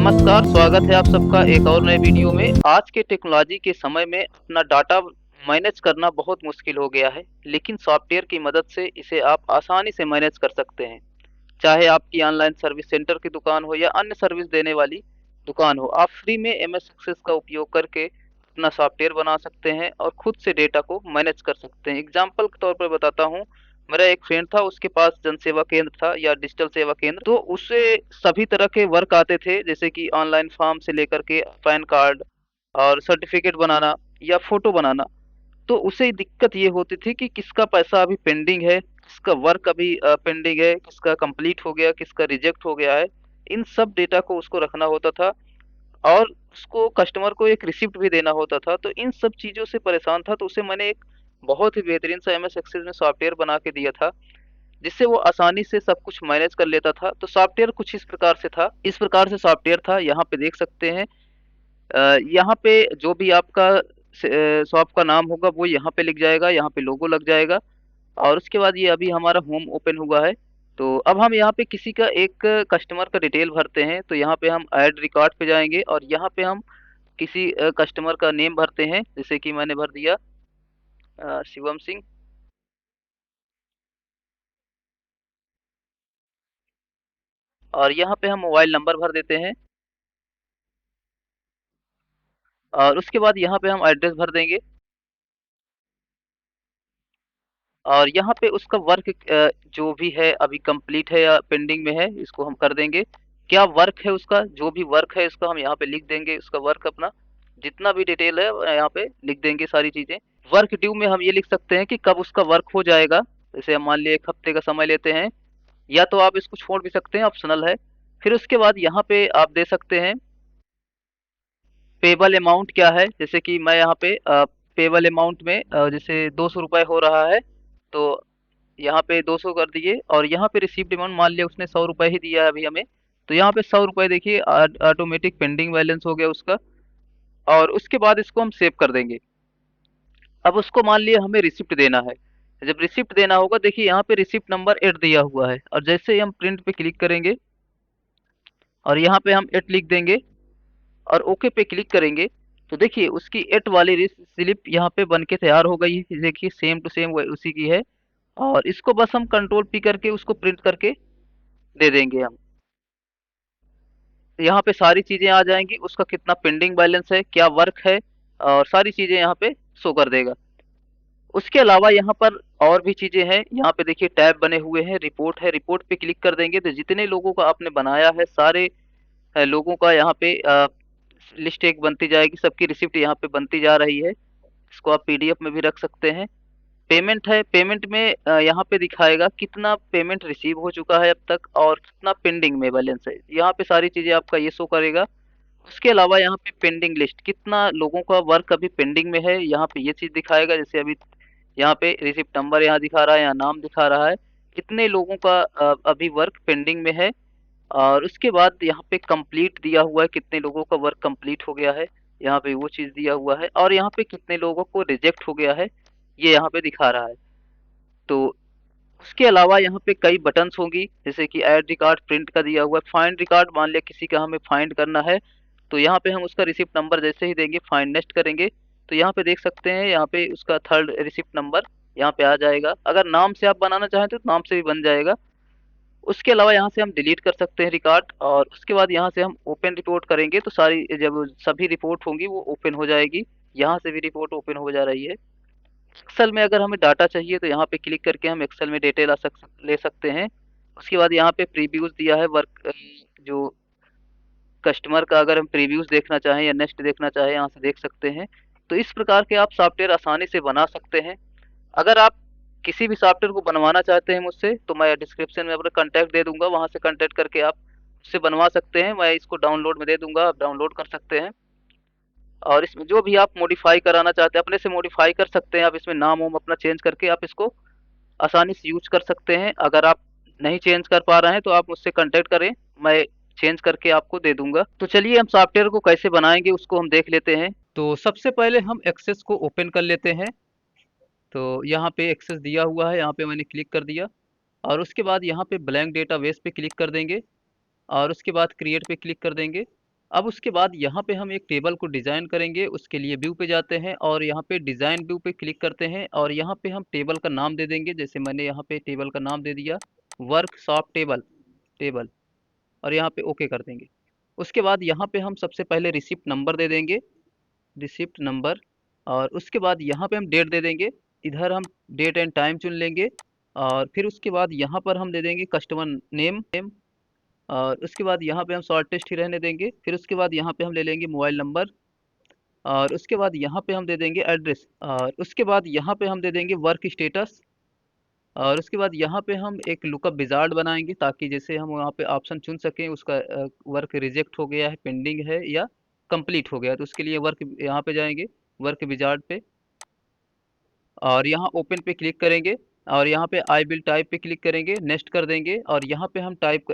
नमस्कार, स्वागत है आप सबका एक और नए वीडियो में। आज के टेक्नोलॉजी के समय में अपना डाटा मैनेज करना बहुत मुश्किल हो गया है, लेकिन सॉफ्टवेयर की मदद से इसे आप आसानी से मैनेज कर सकते हैं। चाहे आपकी ऑनलाइन सर्विस सेंटर की दुकान हो या अन्य सर्विस देने वाली दुकान हो, आप फ्री में एमएस एक्सेस का उपयोग करके अपना सॉफ्टवेयर बना सकते हैं और खुद से डेटा को मैनेज कर सकते हैं। एग्जाम्पल के तौर पर बताता हूँ, मेरा एक फ्रेंड था, उसके पास जन सेवा केंद्र था या डिजिटल सेवा केंद्र, तो उससे सभी तरह के वर्क आते थे, जैसे कि ऑनलाइन फॉर्म से लेकर के पैन कार्ड और सर्टिफिकेट बनाना या फोटो बनाना। तो उसे दिक्कत ये होती थी कि किसका पैसा अभी पेंडिंग है, किसका वर्क अभी पेंडिंग है, किसका कंप्लीट हो गया, किसका रिजेक्ट हो गया है। इन सब डेटा को उसको रखना होता था और उसको कस्टमर को एक रिसिप्ट भी देना होता था। तो इन सब चीज़ों से परेशान था, तो उसे मैंने एक बहुत ही बेहतरीन सा एमएस एक्सेल में सॉफ्टवेयर बना के दिया था, जिससे वो आसानी से सब कुछ मैनेज कर लेता था। तो सॉफ्टवेयर कुछ इस प्रकार से था, इस प्रकार से सॉफ्टवेयर था, यहाँ पे देख सकते हैं। यहाँ पे जो भी आपका शॉप का नाम होगा वो यहाँ पे लिख जाएगा, यहाँ पे लोगो लग जाएगा और उसके बाद ये अभी हमारा होम ओपन हुआ है। तो अब हम यहाँ पे किसी का एक कस्टमर का डिटेल भरते हैं, तो यहाँ पे हम ऐड रिकॉर्ड पे जाएंगे और यहाँ पे हम किसी कस्टमर का नेम भरते हैं, जैसे कि मैंने भर दिया शिवम सिंह। और यहाँ पे हम मोबाइल नंबर भर देते हैं और उसके बाद यहाँ पे हम एड्रेस भर देंगे और यहाँ पे उसका वर्क जो भी है अभी कंप्लीट है या पेंडिंग में है, इसको हम कर देंगे। क्या वर्क है उसका, जो भी वर्क है इसका हम यहाँ पे लिख देंगे, उसका वर्क अपना जितना भी डिटेल है यहाँ पे लिख देंगे सारी चीजें। वर्क ड्यू में हम ये लिख सकते हैं कि कब उसका वर्क हो जाएगा, जैसे हम मान लिया 1 हफ्ते का समय लेते हैं, या तो आप इसको छोड़ भी सकते हैं, ऑप्शनल है। फिर उसके बाद यहाँ पे आप दे सकते हैं पेबल अमाउंट क्या है, जैसे कि मैं यहाँ पे पेबल अमाउंट में जैसे 200 रुपये हो रहा है, तो यहाँ पे 200 कर दिए और यहाँ पे रिसीव्ड अमाउंट मान लिया उसने 100 रुपये ही दिया है अभी हमें, तो यहाँ पे 100 रुपये देखिए ऑटोमेटिक पेंडिंग बैलेंस हो गया उसका। और उसके बाद इसको हम सेव कर देंगे। अब उसको मान लिया हमें रिसिप्ट देना है, जब रिसिप्ट देना होगा देखिए यहाँ पे रिसिप्ट नंबर 8 दिया हुआ है और जैसे ही हम प्रिंट पे क्लिक करेंगे और यहाँ पे हम 8 लिख देंगे और ओके पे क्लिक करेंगे, तो देखिए उसकी 8 वाली स्लिप यहाँ पे बन के तैयार हो गई है, देखिए सेम टू सेम उसी की है। और इसको बस हम कंट्रोल पी करके उसको प्रिंट करके दे देंगे हम। तो यहाँ पे सारी चीजें आ जाएंगी, उसका कितना पेंडिंग बैलेंस है, क्या वर्क है, और सारी चीजें यहाँ पे शो कर देगा। उसके अलावा यहाँ पर और भी चीजें हैं, यहाँ पे देखिए टैब बने हुए हैं, रिपोर्ट है, रिपोर्ट पे क्लिक कर देंगे तो जितने लोगों का आपने बनाया है सारे लोगों का यहाँ पे लिस्ट एक बनती जाएगी, सबकी रिसिप्ट यहाँ पे बनती जा रही है। इसको आप पीडीएफ में भी रख सकते हैं। पेमेंट है, पेमेंट में यहाँ पे दिखाएगा कितना पेमेंट रिसीव हो चुका है अब तक और कितना पेंडिंग में बैलेंस है, यहाँ पे सारी चीजें आपका ये शो करेगा। उसके अलावा यहाँ पे पेंडिंग लिस्ट, कितना लोगों का वर्क अभी पेंडिंग में है, यहाँ पे ये चीज दिखाएगा, जैसे अभी यहाँ पे रिसिप्ट नंबर यहाँ दिखा रहा है, यहाँ नाम दिखा रहा है, कितने लोगों का अभी वर्क पेंडिंग में है। और उसके बाद यहाँ पे कंप्लीट दिया हुआ है, कितने लोगों का वर्क कंप्लीट हो गया है, यहाँ पे वो चीज दिया हुआ है। और यहाँ पे कितने लोगों को रिजेक्ट हो गया है, ये यहाँ पे दिखा रहा है। तो उसके अलावा यहाँ पे कई बटन्स होंगी, जैसे कि ऐड रिकॉर्ड प्रिंट का दिया हुआ है, फाइंड रिकॉर्ड, मान लिया किसी का हमें फाइंड करना है, तो यहाँ पे हम उसका रिसिप्ट नंबर जैसे ही देंगे फाइंड नेक्स्ट करेंगे, तो यहाँ पे देख सकते हैं, यहाँ पे उसका थर्ड रिसिप्ट नंबर यहाँ पे आ जाएगा। अगर नाम से आप बनाना चाहें तो नाम से भी बन जाएगा। उसके अलावा यहाँ से हम डिलीट कर सकते हैं रिकॉर्ड और उसके बाद यहाँ से हम ओपन रिपोर्ट करेंगे, तो सारी जब सभी रिपोर्ट होंगी वो ओपन हो जाएगी। यहाँ से भी रिपोर्ट ओपन हो जा रही है। एक्सेल में अगर हमें डाटा चाहिए तो यहाँ पे क्लिक करके हम एक्सेल में डिटेल ले सकते हैं। उसके बाद यहाँ पे प्रीव्यूज दिया है वर्क, जो कस्टमर का अगर हम प्रीव्यूज देखना चाहें या नेक्स्ट देखना चाहें यहाँ से देख सकते हैं। तो इस प्रकार के आप सॉफ्टवेयर आसानी से बना सकते हैं। अगर आप किसी भी सॉफ्टवेयर को बनवाना चाहते हैं मुझसे, तो मैं डिस्क्रिप्शन में अपना कांटेक्ट दे दूंगा, वहां से कांटेक्ट करके आप उससे बनवा सकते हैं। मैं इसको डाउनलोड में दे दूंगा, आप डाउनलोड कर सकते हैं। और इसमें जो भी आप मॉडिफाई कराना चाहते हैं अपने से मॉडिफाई कर सकते हैं, आप इसमें नाम वाम अपना चेंज करके आप इसको आसानी से यूज कर सकते हैं। अगर आप नहीं चेंज कर पा रहे हैं तो आप मुझसे कांटेक्ट करें, मैं चेंज करके आपको दे दूंगा। तो चलिए हम सॉफ्टवेयर को कैसे बनाएंगे उसको हम देख लेते हैं। तो सबसे पहले हम एक्सेस को ओपन कर लेते हैं। तो यहाँ पे एक्सेस दिया हुआ है, यहाँ पे मैंने क्लिक कर दिया और उसके बाद यहाँ पे ब्लैंक डेटाबेस पे क्लिक कर देंगे और उसके बाद क्रिएट पे क्लिक कर देंगे। अब उसके बाद यहाँ पे हम एक टेबल को डिज़ाइन करेंगे, उसके लिए व्यू पे जाते हैं और यहाँ पे डिज़ाइन व्यू पे क्लिक करते हैं और यहाँ पे हम टेबल का नाम दे देंगे। जैसे मैंने यहाँ पे टेबल का नाम दे दिया वर्कशॉप टेबल टेबल और यहाँ पे ओके कर देंगे। उसके बाद यहाँ पे हम सबसे पहले रिसिप्ट नंबर दे देंगे, रिसिप्ट नंबर, और उसके बाद यहाँ पे हम डेट दे देंगे। इधर हम डेट एंड टाइम चुन लेंगे और फिर उसके बाद यहाँ पर हम दे देंगे कस्टमर नेम, और उसके बाद यहाँ पे हम शॉर्ट टेस्ट ही रहने देंगे। फिर उसके बाद यहाँ पे हम ले लेंगे मोबाइल नंबर और उसके बाद यहाँ पे हम दे देंगे एड्रेस और उसके बाद यहाँ पे हम दे देंगे वर्क स्टेटस और उसके बाद यहाँ पे हम एक लुकअप विजार्ड बनाएंगे ताकि जैसे हम वहाँ पे ऑप्शन चुन सकें उसका वर्क रिजेक्ट हो गया है, पेंडिंग है या कंप्लीट हो गया, तो उसके लिए वर्क यहाँ पे जाएंगे वर्क विजार्ड पे और यहाँ ओपन पे क्लिक करेंगे और यहाँ पे आई विल टाइप पे क्लिक करेंगे, नेक्स्ट कर देंगे और यहाँ पे हम टाइप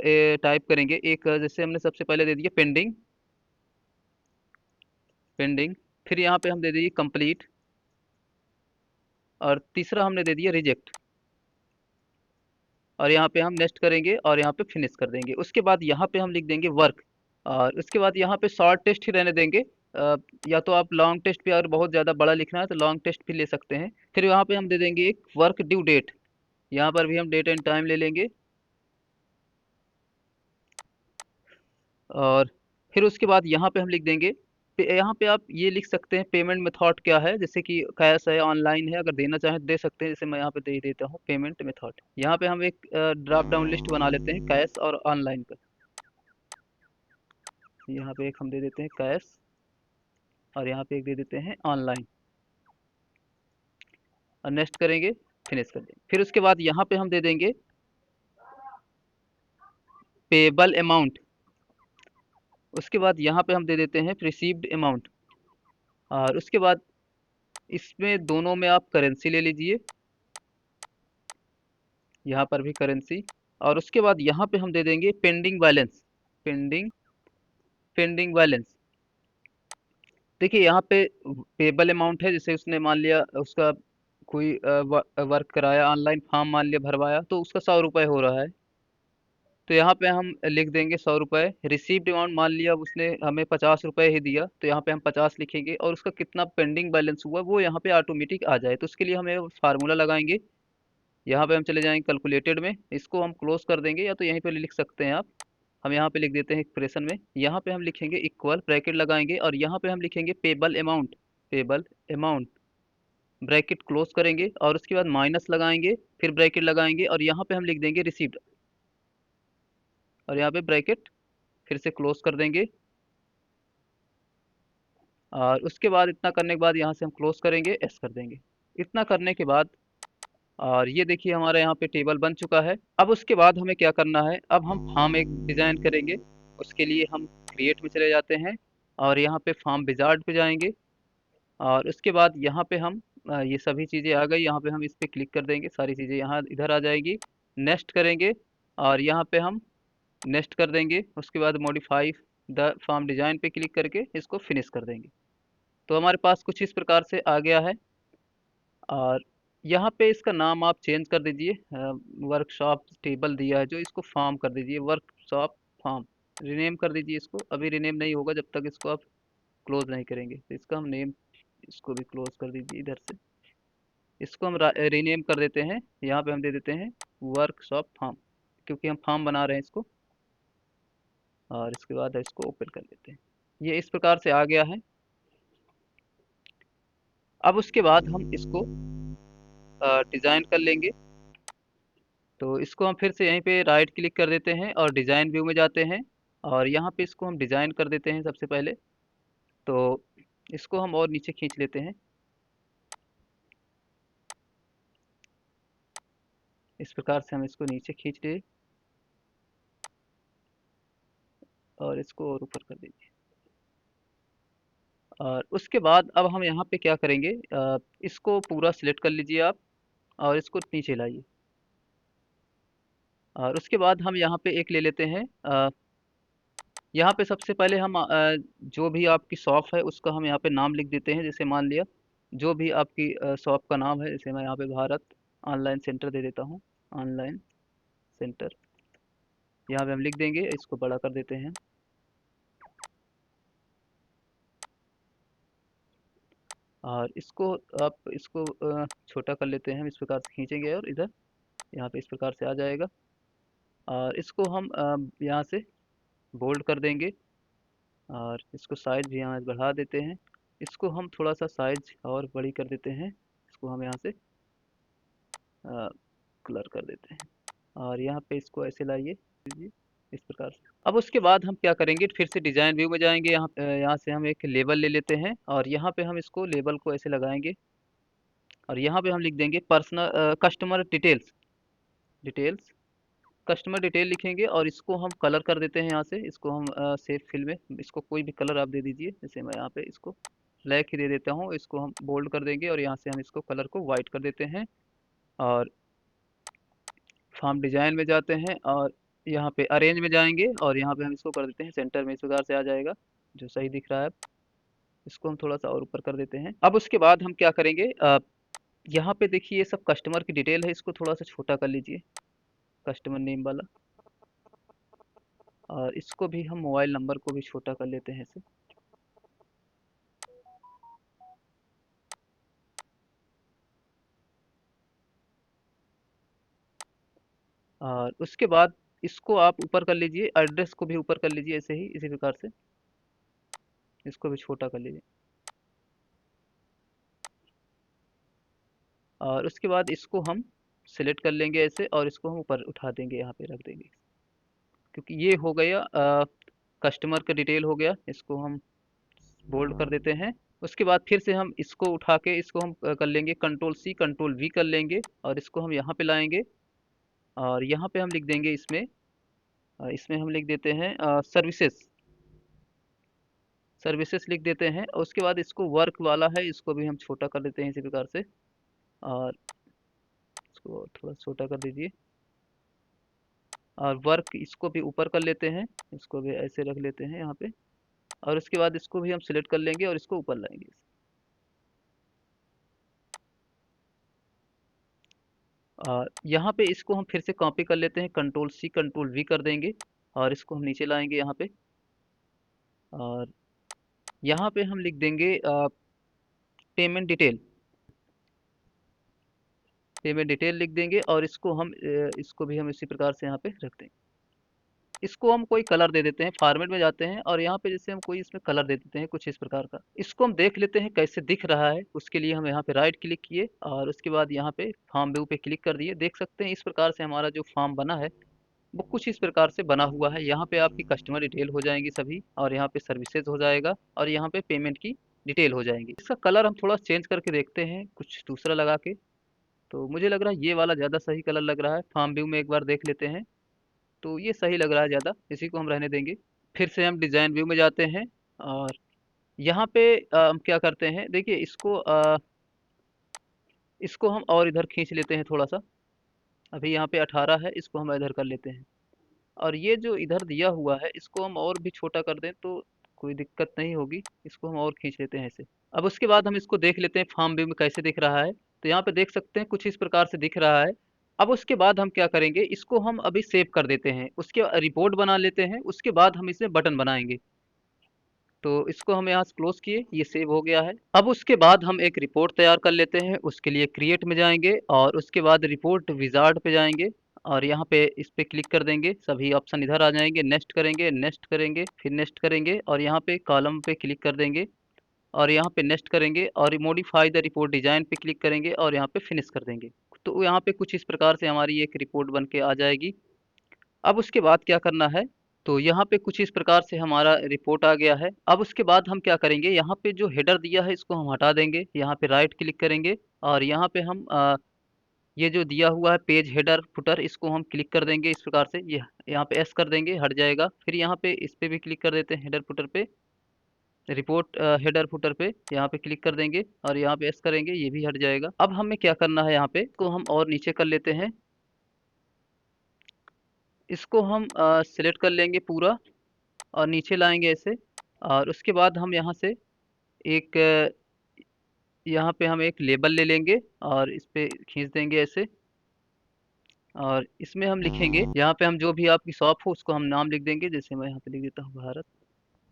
करेंगे एक, जैसे हमने सबसे पहले दे दिया पेंडिंग, पेंडिंग, फिर यहाँ पे हम दे दिए कंप्लीट और तीसरा हमने दे दिया रिजेक्ट और यहाँ पे हम नेक्स्ट करेंगे और यहाँ पे फिनिश कर देंगे। उसके बाद यहाँ पे हम लिख देंगे वर्क और उसके बाद यहाँ पे शॉर्ट टेस्ट ही रहने देंगे। या तो आप लॉन्ग टेस्ट भी, अगर बहुत ज़्यादा बड़ा लिखना है तो लॉन्ग टेस्ट भी ले सकते हैं। फिर यहाँ पे हम दे देंगे एक वर्क ड्यू डेट, यहाँ पर भी हम डेट एंड टाइम ले लेंगे और फिर उसके बाद यहाँ पे हम लिख देंगे यहाँ पे आप ये लिख सकते हैं पेमेंट मेथड क्या है, जैसे कि कैश है, ऑनलाइन है, अगर देना चाहें तो दे सकते हैं। जैसे मैं यहाँ पे दे देता हूँ पेमेंट मेथड। यहाँ पे हम एक ड्रॉप डाउन लिस्ट बना लेते हैं कैश और ऑनलाइन का। यहाँ पे एक हम दे देते हैं कैश और यहाँ पे एक दे देते हैं ऑनलाइन और नेक्स्ट करेंगे, फिनिश कर देंगे। फिर उसके बाद यहाँ पे हम दे देंगे पेबल अमाउंट, उसके बाद यहाँ पे हम दे देते हैं रिसीव्ड अमाउंट और उसके बाद इसमें दोनों में आप करेंसी ले लीजिए, यहाँ पर भी करेंसी और उसके बाद यहाँ पे हम दे देंगे pending balance, pending pending balance. देखिए यहाँ पे पेबल अमाउंट है, जैसे उसने मान लिया उसका कोई वर्क कराया, ऑनलाइन फॉर्म मान लिया भरवाया तो उसका 100 रुपये हो रहा है, तो यहाँ पे हम लिख देंगे 100 रुपये। रिसीव्ड अमाउंट मान लिया उसने हमें 50 रुपये ही दिया तो यहाँ पे हम 50 लिखेंगे और उसका कितना पेंडिंग बैलेंस हुआ वो यहाँ पे ऑटोमेटिक आ जाए, तो उसके लिए हमें फार्मूला लगाएंगे। यहाँ पे हम चले जाएंगे कैलकुलेटेड में, इसको हम क्लोज कर देंगे या तो यहीं पे लिख सकते हैं आप। हम यहाँ पे लिख देते हैं एक्सप्रेशन में, यहाँ पे हम लिखेंगे इक्वल ब्रैकेट लगाएंगे और यहाँ पे हम लिखेंगे payable amount, payable amount, bracket close करेंगे और उसके बाद माइनस लगाएंगे, फिर ब्रैकेट लगाएंगे और यहाँ पे हम लिख देंगे रिसीव्ड और यहाँ पे ब्रैकेट फिर से क्लोज कर देंगे और उसके बाद इतना करने के बाद यहाँ से हम क्लोज करेंगे, एस कर देंगे। इतना करने के बाद और ये देखिए हमारा यहाँ पे टेबल बन चुका है। अब उसके बाद हमें क्या करना है, अब हम फॉर्म एक डिज़ाइन करेंगे। उसके लिए हम क्रिएट में चले जाते हैं और यहाँ पे फॉर्म विजार्ड पे जाएंगे और उसके बाद यहाँ पे हम ये सभी चीज़ें आ गई, यहाँ पे हम इस पे क्लिक कर देंगे, सारी चीज़ें यहाँ इधर आ जाएगी। नेक्स्ट करेंगे और यहाँ पे हम नेक्स्ट कर देंगे। उसके बाद मॉडिफाई द फॉर्म डिज़ाइन पे क्लिक करके इसको फिनिश कर देंगे। तो हमारे पास कुछ इस प्रकार से आ गया है और यहाँ पे इसका नाम आप चेंज कर दीजिए, वर्कशॉप टेबल दिया है जो, इसको फार्म कर दीजिए, वर्कशॉप फार्म, रीनेम कर दीजिए इसको। अभी रीनेम नहीं होगा जब तक इसको आप क्लोज नहीं करेंगे, तो इसका हम नेम, इसको भी क्लोज कर दीजिए इधर से। इसको हम रीनेम कर देते हैं, यहाँ पे हम दे देते हैं वर्कशॉप फार्म, क्योंकि हम फार्म बना रहे हैं इसको। और इसके बाद इसको ओपन कर लेते हैं, ये इस प्रकार से आ गया है। अब उसके बाद हम इसको डिज़ाइन कर लेंगे। तो इसको हम फिर से यहीं पे राइट क्लिक कर देते हैं और डिज़ाइन व्यू में जाते हैं और यहाँ पे इसको हम डिज़ाइन कर देते हैं सबसे पहले। तो इसको हम और नीचे खींच लेते हैं, इस प्रकार से हम इसको नीचे खींच लिए और इसको और ऊपर कर दीजिए। और उसके बाद अब हम यहाँ पे क्या करेंगे, इसको पूरा सिलेक्ट कर लीजिए आप और इसको नीचे लाइए और उसके बाद हम यहाँ पे एक ले लेते हैं। यहाँ पे सबसे पहले हम जो भी आपकी शॉप है उसका हम यहाँ पे नाम लिख देते हैं। जैसे मान लिया जो भी आपकी शॉप का नाम है, जैसे मैं यहाँ पे भारत ऑनलाइन सेंटर दे देता हूँ, ऑनलाइन सेंटर, यहाँ पे हम लिख देंगे, इसको बड़ा कर देते हैं और इसको आप इसको छोटा कर लेते हैं, हम इस प्रकार से खींचेंगे और इधर यहाँ पे इस प्रकार से आ जाएगा। और इसको हम यहाँ से बोल्ड कर देंगे और इसको साइज भी यहाँ बढ़ा देते हैं। इसको हम थोड़ा सा साइज और बड़ी कर देते हैं, इसको हम यहाँ से कलर कर देते हैं और यहाँ पे इसको ऐसे लाइए इस प्रकार से। अब उसके बाद हम क्या करेंगे, फिर से डिजाइन व्यू में जाएंगे, यहाँ से हम एक लेबल ले लेते हैं और यहाँ पे हम इसको लेबल को ऐसे लगाएंगे और यहाँ पे हम लिख देंगे personal customer details, details customer detail लिखेंगे और इसको हम कलर कर देते हैं। यहाँ से इसको हम सेव फिल में इसको कोई भी कलर आप दे दीजिए, जैसे मैं यहाँ पे इसको ब्लैक ही दे देता हूँ। इसको हम बोल्ड कर देंगे और यहाँ से हम इसको कलर को वाइट कर देते हैं और फॉर्म डिजाइन में जाते हैं और यहाँ पे अरेंज में जाएंगे और यहाँ पे हम इसको कर देते हैं सेंटर में, इस प्रकार से आ जाएगा जो सही दिख रहा है। इसको हम थोड़ा सा और ऊपर कर देते हैं। अब उसके बाद हम क्या करेंगे, यहाँ पे देखिए ये सब कस्टमर की डिटेल है, इसको थोड़ा सा छोटा कर लीजिए, कस्टमर नेम वाला। और इसको भी हम मोबाइल नंबर को भी छोटा कर लेते हैं ऐसे। और उसके बाद इसको आप ऊपर कर लीजिए, एड्रेस को भी ऊपर कर लीजिए ऐसे ही, इसी प्रकार से इसको भी छोटा कर लीजिए। और उसके बाद इसको हम सिलेक्ट कर लेंगे ऐसे और इसको हम ऊपर उठा देंगे, यहाँ पे रख देंगे, क्योंकि ये हो गया कस्टमर का डिटेल हो गया। इसको हम बोल्ड कर देते हैं। उसके बाद फिर से हम इसको उठा के इसको हम कर लेंगे कंट्रोल सी कंट्रोल वी कर लेंगे और इसको हम यहाँ पे लाएंगे और यहाँ पे हम लिख देंगे इसमें इसमें हम लिख देते हैं सर्विसेज, सर्विसेज लिख देते हैं। और उसके बाद इसको वर्क वाला है, इसको भी हम छोटा कर देते हैं इसी प्रकार से और इसको थोड़ा छोटा कर दीजिए। और वर्क इसको भी ऊपर कर लेते हैं, इसको भी ऐसे रख लेते हैं यहाँ पे। और उसके बाद इसको भी हम सिलेक्ट कर लेंगे और इसको ऊपर लाएंगे। यहाँ पे इसको हम फिर से कॉपी कर लेते हैं, कंट्रोल सी कंट्रोल वी कर देंगे और इसको हम नीचे लाएंगे यहाँ पे। और यहाँ पे हम लिख देंगे पेमेंट डिटेल, पेमेंट डिटेल लिख देंगे और इसको हम इसको भी हम इसी प्रकार से यहाँ पे रख देंगे। इसको हम कोई कलर दे देते हैं, फॉर्मेट में जाते हैं और यहाँ पे जैसे हम कोई इसमें कलर दे देते हैं कुछ इस प्रकार का। इसको हम देख लेते हैं कैसे दिख रहा है, उसके लिए हम यहाँ पे राइट क्लिक किए और उसके बाद यहाँ पे फॉर्म व्यू पे क्लिक कर दिए। देख सकते हैं इस प्रकार से हमारा जो फॉर्म बना है वो कुछ इस प्रकार से बना हुआ है। यहाँ पे आपकी कस्टमर डिटेल हो जाएंगी सभी और यहाँ पे सर्विसेज हो जाएगा और यहाँ पे पेमेंट की डिटेल हो जाएंगी। इसका कलर हम थोड़ा चेंज करके देखते हैं, कुछ दूसरा लगा के। तो मुझे लग रहा है ये वाला ज़्यादा सही कलर लग रहा है। फॉर्म व्यू में एक बार देख लेते हैं, तो ये सही लग रहा है ज़्यादा, इसी को हम रहने देंगे। फिर से हम डिज़ाइन व्यू में जाते हैं और यहाँ पे हम क्या करते हैं, देखिए इसको इसको हम और इधर खींच लेते हैं थोड़ा सा। अभी यहाँ पे 18 है, इसको हम इधर कर लेते हैं। और ये जो इधर दिया हुआ है इसको हम और भी छोटा कर दें तो कोई दिक्कत नहीं होगी। इसको हम और खींच लेते हैं ऐसे। अब उसके बाद हम इसको देख लेते हैं फॉर्म व्यू में कैसे दिख रहा है। तो यहाँ पे देख सकते हैं कुछ इस प्रकार से दिख रहा है। अब उसके बाद हम क्या करेंगे, इसको हम अभी सेव कर देते हैं, उसके रिपोर्ट बना लेते हैं। उसके बाद हम इसमें बटन बनाएंगे। तो इसको हम यहाँ से क्लोज किए, ये सेव हो गया है। अब उसके बाद हम एक रिपोर्ट तैयार कर लेते हैं। उसके लिए क्रिएट में जाएंगे और उसके बाद रिपोर्ट विजार्ड पे जाएंगे और यहाँ पे इस पे क्लिक कर देंगे, सभी ऑप्शन इधर आ जाएंगे। नेक्स्ट करेंगे, नेक्स्ट करेंगे, फिर नेक्स्ट करेंगे और यहाँ पे कॉलम पे क्लिक कर देंगे और यहाँ पे नेक्स्ट करेंगे और मॉडिफाई द रिपोर्ट डिजाइन पे क्लिक करेंगे और यहाँ पे फिनिश कर देंगे। तो यहाँ पे कुछ इस प्रकार से हमारी एक रिपोर्ट बन के आ जाएगी। अब उसके बाद क्या करना है, तो यहाँ पे कुछ इस प्रकार से हमारा रिपोर्ट आ गया है। अब उसके बाद हम क्या करेंगे, यहाँ पे जो हेडर दिया है इसको हम हटा देंगे। यहाँ पे राइट क्लिक करेंगे और यहाँ पे हम ये जो दिया हुआ है पेज हेडर फुटर, इसको हम क्लिक कर देंगे इस प्रकार से। ये यहाँ पे एस कर देंगे, हट जाएगा। फिर यहाँ पे इस पे भी क्लिक कर देते हैं, हेडर फुटर पे, रिपोर्ट हेडर फुटर पे यहाँ पे क्लिक कर देंगे और यहाँ पे एस करेंगे, ये भी हट जाएगा। अब हमें क्या करना है, यहाँ पे को हम और नीचे कर लेते हैं। इसको हम सिलेक्ट कर लेंगे पूरा और नीचे लाएंगे ऐसे। और उसके बाद हम यहाँ से एक यहाँ पे हम एक लेबल ले लेंगे और इस पे खींच देंगे ऐसे। और इसमें हम लिखेंगे, यहाँ पे हम जो भी आपकी शॉप हो उसको हम नाम लिख देंगे। जैसे मैं यहाँ पे लिख देता हूँ भारत।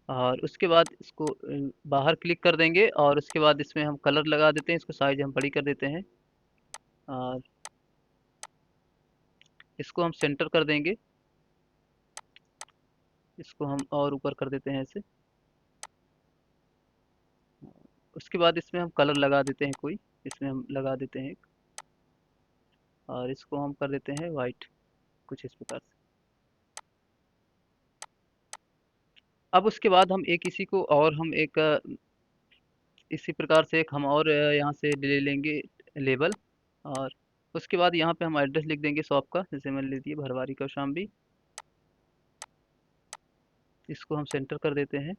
और उसके बाद इसको बाहर क्लिक कर देंगे और उसके बाद इसमें हम कलर लगा देते हैं, इसको साइज हम बड़ी कर देते हैं और इसको हम सेंटर कर देंगे, इसको हम और ऊपर कर देते हैं ऐसे। उसके बाद इसमें हम कलर लगा देते हैं कोई, इसमें हम लगा देते हैं एक, और इसको हम कर देते हैं वाइट, कुछ इस प्रकार से। अब उसके बाद हम एक इसी को और हम एक इसी प्रकार से एक हम और यहाँ से ले लेंगे लेबल, और उसके बाद यहाँ पे हम एड्रेस लिख देंगे शॉप का, जैसे मैंने लिख दिया भरवारी कौशाम्बी। इसको हम सेंटर कर देते हैं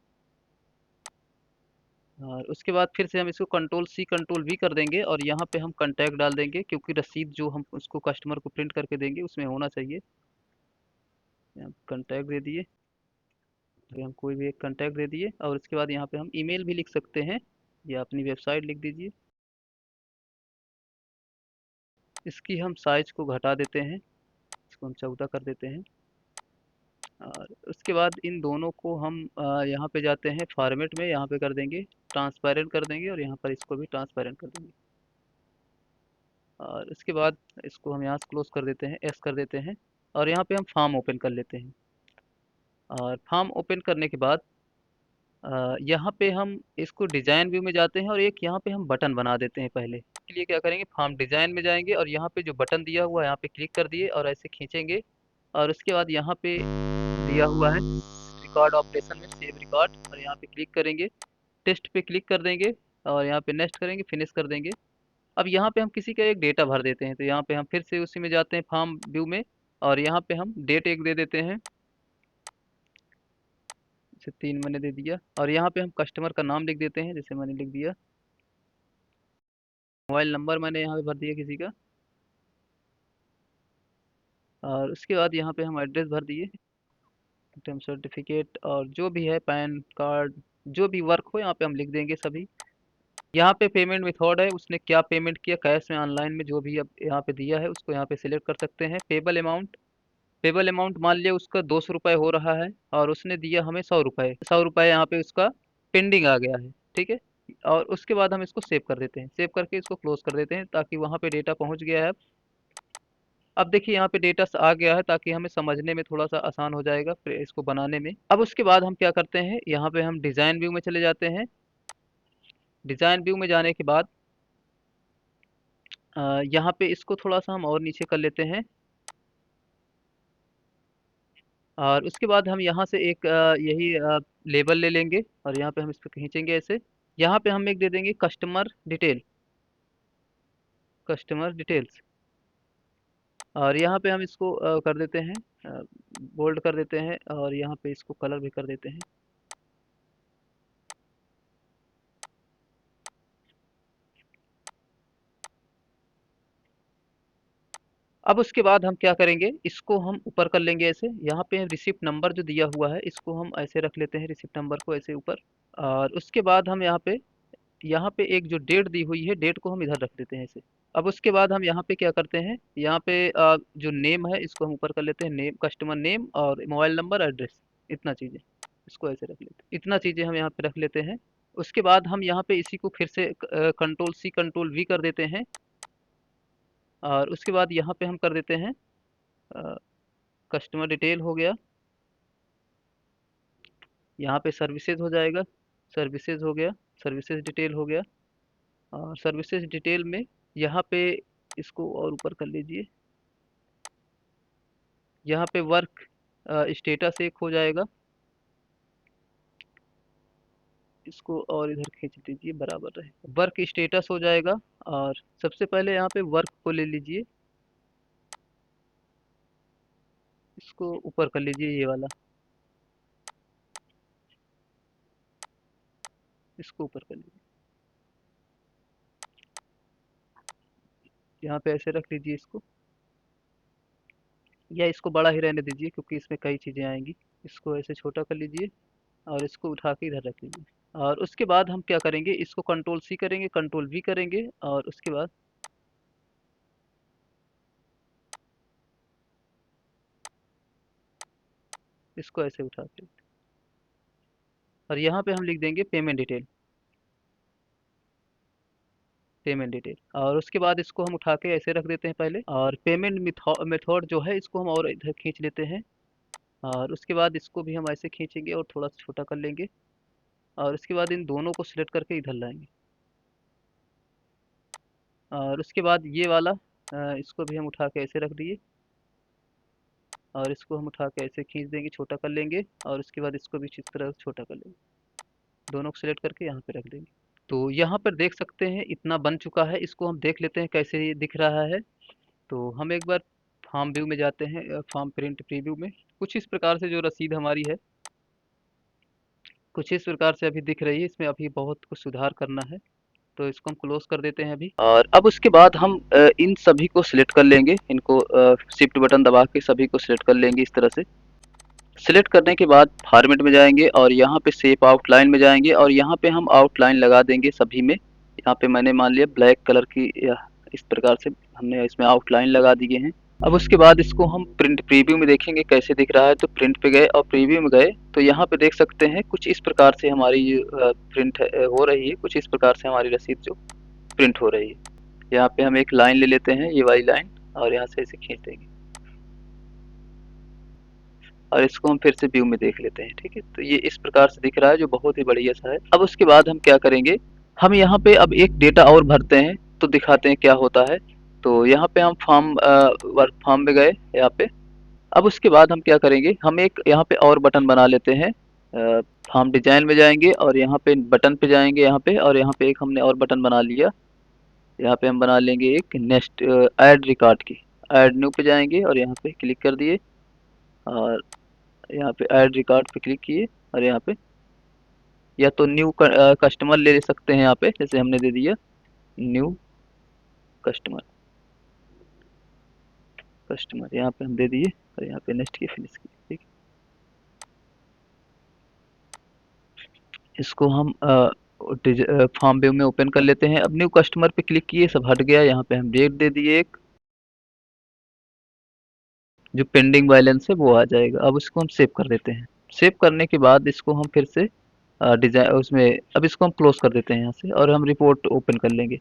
और उसके बाद फिर से हम इसको कंट्रोल सी कंट्रोल वी कर देंगे और यहाँ पे हम कंटैक्ट डाल देंगे, क्योंकि रसीद जो हम उसको कस्टमर को प्रिंट करके देंगे उसमें होना चाहिए। यहाँ कंटैक्ट दे दिए, तो हम कोई भी एक कंटैक्ट दे दिए और उसके बाद यहाँ पे हम ईमेल भी लिख सकते हैं या अपनी वेबसाइट लिख दीजिए। इसकी हम साइज को घटा देते हैं, इसको हम 14 कर देते हैं और उसके बाद इन दोनों को हम यहाँ पे जाते हैं फॉर्मेट में, यहाँ पे कर देंगे ट्रांसपेरेंट कर देंगे और यहाँ पर इसको भी ट्रांसपेरेंट कर देंगे और उसके बाद इसको हम यहाँ से क्लोज कर देते हैं, एस कर देते हैं और यहाँ पे हम फॉर्म ओपन कर लेते हैं। और फॉर्म ओपन करने के बाद यहाँ पे हम इसको डिज़ाइन व्यू में जाते हैं और एक यहाँ पे हम बटन बना देते हैं। पहले के लिए क्या करेंगे, फॉर्म डिज़ाइन में जाएंगे और यहाँ पे जो बटन दिया हुआ है यहाँ पे क्लिक कर दिए और ऐसे खींचेंगे और उसके बाद यहाँ पे दिया हुआ है रिकॉर्ड ऑपरेशन में सेव रिकॉर्ड और यहाँ पे क्लिक करेंगे, टेस्ट पे क्लिक कर देंगे और यहाँ पे नेक्स्ट करेंगे, फिनिश कर देंगे। अब यहाँ पे हम किसी का एक डेटा भर देते हैं, तो यहाँ पे हम फिर से उसी में जाते हैं फॉर्म व्यू में और यहाँ पे हम डेट एक दे देते हैं, जैसे 3 मैंने दे दिया और यहाँ पे हम कस्टमर का नाम लिख देते हैं, जैसे मैंने लिख दिया। मोबाइल नंबर मैंने यहाँ पे भर दिया किसी का और उसके बाद यहाँ पे हम एड्रेस भर दिए, इनकम सर्टिफिकेट और जो भी है पैन कार्ड, जो भी वर्क हो यहाँ पे हम लिख देंगे सभी। यहाँ पे पेमेंट मेथड है, उसने क्या पेमेंट किया, कैश में ऑनलाइन में जो भी अब यहाँ पे दिया है उसको यहाँ पे सिलेक्ट कर सकते हैं। पेबल अमाउंट मान लिया उसका 200 रुपये हो रहा है और उसने दिया हमें 100 रुपये, 100 रुपये यहाँ पे उसका पेंडिंग आ गया है, ठीक है। और उसके बाद हम इसको सेव कर देते हैं, सेव करके इसको क्लोज कर देते हैं ताकि वहाँ पे डेटा पहुँच गया है। अब देखिए यहाँ पे डेटा आ गया है ताकि हमें समझने में थोड़ा सा आसान हो जाएगा फिर इसको बनाने में। अब उसके बाद हम क्या करते हैं, यहाँ पे हम डिज़ाइन व्यू में चले जाते हैं। डिज़ाइन व्यू में जाने के बाद यहाँ पे इसको थोड़ा सा हम और नीचे कर लेते हैं और उसके बाद हम यहाँ से एक यही लेबल ले लेंगे और यहाँ पे हम इस पर खींचेंगे ऐसे। यहाँ पे हम एक दे देंगे कस्टमर डिटेल, कस्टमर डिटेल्स और यहाँ पे हम इसको कर देते हैं बोल्ड कर देते हैं और यहाँ पे इसको कलर भी कर देते हैं। अब उसके बाद हम क्या करेंगे, इसको हम ऊपर कर लेंगे ऐसे। यहाँ पे रिसिप्ट नंबर जो दिया हुआ है इसको हम ऐसे रख लेते हैं, रिसिप्ट नंबर को ऐसे ऊपर। और उसके बाद हम यहाँ पे एक जो डेट दी हुई है डेट को हम इधर रख देते हैं ऐसे। अब उसके बाद हम यहाँ पे क्या करते हैं, यहाँ पे जो नेम है इसको हम ऊपर कर लेते हैं, नेम कस्टमर नेम और मोबाइल नंबर एड्रेस, इतना चीज़ें इसको ऐसे रख लेते हैं, इतना चीज़ें हम यहाँ पे रख लेते हैं। उसके बाद हम यहाँ पे इसी को फिर से कंट्रोल सी कंट्रोल वी कर देते हैं और उसके बाद यहाँ पे हम कर देते हैं कस्टमर डिटेल हो गया, यहाँ पे सर्विसेज हो जाएगा, सर्विसेज हो गया, सर्विसेज डिटेल हो गया और सर्विसेज डिटेल में यहाँ पे इसको और ऊपर कर लीजिए। यहाँ पे वर्क स्टेटस एक हो जाएगा, इसको और इधर खींच दीजिए बराबर रहे, वर्क स्टेटस हो जाएगा। और सबसे पहले यहाँ पे वर्क को ले लीजिए, इसको ऊपर कर लीजिए ये वाला, इसको ऊपर कर लीजिए, यहाँ पे ऐसे रख लीजिए इसको, या इसको बड़ा ही रहने दीजिए क्योंकि इसमें कई चीज़ें आएंगी। इसको ऐसे छोटा कर लीजिए और इसको उठा के इधर रख लीजिए। और उसके बाद हम क्या करेंगे, इसको कंट्रोल सी करेंगे, कंट्रोल वी करेंगे और उसके बाद इसको ऐसे उठा के, और यहाँ पे हम लिख देंगे पेमेंट डिटेल, पेमेंट डिटेल। और उसके बाद इसको हम उठा के ऐसे रख देते हैं पहले, और पेमेंट मेथड जो है इसको हम और इधर खींच लेते हैं, और उसके बाद इसको भी हम ऐसे खींचेंगे और थोड़ा सा छोटा कर लेंगे, और उसके बाद इन दोनों को सिलेक्ट करके इधर लाएंगे, और उसके बाद ये वाला इसको भी हम उठा के ऐसे रख दिए, और इसको हम उठा के ऐसे खींच देंगे, छोटा कर लेंगे, और उसके बाद इसको भी इस तरह छोटा कर लेंगे, दोनों को सिलेक्ट करके यहाँ पे रख देंगे। तो यहाँ पर देख सकते हैं इतना बन चुका है। इसको हम देख लेते हैं कैसे ये दिख रहा है। तो हम एक बार फार्म व्यू में जाते हैं, फार्म प्रिंट प्रीव्यू में। कुछ इस प्रकार से जो रसीद हमारी है, कुछ इस प्रकार से अभी दिख रही है। इसमें अभी बहुत कुछ सुधार करना है, तो इसको हम क्लोज कर देते हैं अभी। और अब उसके बाद हम इन सभी को सिलेक्ट कर लेंगे, इनको शिफ्ट बटन दबा के सभी को सिलेक्ट कर लेंगे इस तरह से। सिलेक्ट करने के बाद फॉर्मेट में जाएंगे और यहाँ पे शेप आउटलाइन में जाएंगे, और यहाँ पे हम आउटलाइन लगा देंगे सभी में। यहाँ पे मैंने मान लिया ब्लैक कलर की, इस प्रकार से हमने इसमें आउटलाइन लगा दिए हैं। अब उसके बाद इसको हम प्रिंट प्रीव्यू में देखेंगे कैसे दिख रहा है। तो प्रिंट पे गए और प्रीव्यू में गए, तो यहाँ पे देख सकते हैं कुछ इस प्रकार से हमारी प्रिंट हो रही है, कुछ इस प्रकार से हमारी रसीद जो प्रिंट हो रही है। यहाँ पे हम एक लाइन ले लेते हैं, ये वाली लाइन, और यहाँ से ऐसे खींच देंगे, और इसको हम फिर से व्यू में देख लेते हैं। ठीक है, तो ये इस प्रकार से दिख रहा है, जो बहुत ही बढ़िया सा है। अब उसके बाद हम क्या करेंगे, हम यहाँ पे अब एक डेटा और भरते हैं, तो दिखाते हैं क्या होता है। तो यहाँ पे हम फॉर्म वर्क फॉर्म में गए यहाँ पे। अब उसके बाद हम क्या करेंगे, हम एक यहाँ पे और बटन बना लेते हैं। फॉर्म डिजाइन में जाएंगे और यहाँ पे बटन पे जाएंगे यहाँ पे, और यहाँ पे एक हमने और बटन बना लिया। यहाँ पे हम बना लेंगे एक नेक्स्ट ऐड रिकॉर्ड की। ऐड न्यू पे जाएंगे और यहाँ पे क्लिक कर दिए, और यहाँ पे ऐड रिकॉर्ड पे क्लिक किए, और यहाँ पे या तो न्यू कस्टमर ले सकते हैं यहाँ पे, जैसे हमने दे दिया न्यू कस्टमर। कस्टमर यहाँ पे हम दे दिए, और यहाँ पे नेक्स्ट की फिनिश की। ठीक, इसको हम फॉर्म व्यू में ओपन कर लेते हैं। अब न्यू कस्टमर पे क्लिक किए, सब हट गया। यहाँ पे हम डेट दे दिए एक, जो पेंडिंग बैलेंस है वो आ जाएगा। अब इसको हम सेव कर देते हैं। सेव करने के बाद इसको हम फिर से डिजाइन उसमें, अब इसको हम क्लोज कर देते हैं यहाँ से, और हम रिपोर्ट ओपन कर लेंगे।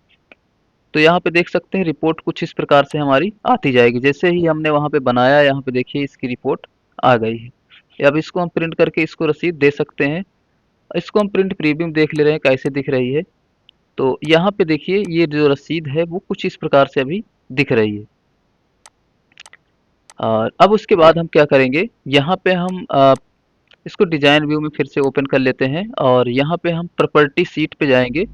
तो यहाँ पे देख सकते हैं रिपोर्ट कुछ इस प्रकार से हमारी आती जाएगी। जैसे ही हमने वहाँ पे बनाया, यहाँ पे देखिए इसकी रिपोर्ट आ गई है। अब इसको हम प्रिंट करके इसको रसीद दे सकते हैं। इसको हम प्रिंट प्रीव्यू में देख ले रहे हैं कैसे दिख रही है। तो यहाँ पे देखिए ये जो रसीद है वो कुछ इस प्रकार से अभी दिख रही है। और अब उसके बाद हम क्या करेंगे, यहाँ पे हम इसको डिजाइन व्यू में फिर से ओपन कर लेते हैं, और यहाँ पे हम प्रॉपर्टी सीट पे जाएंगे।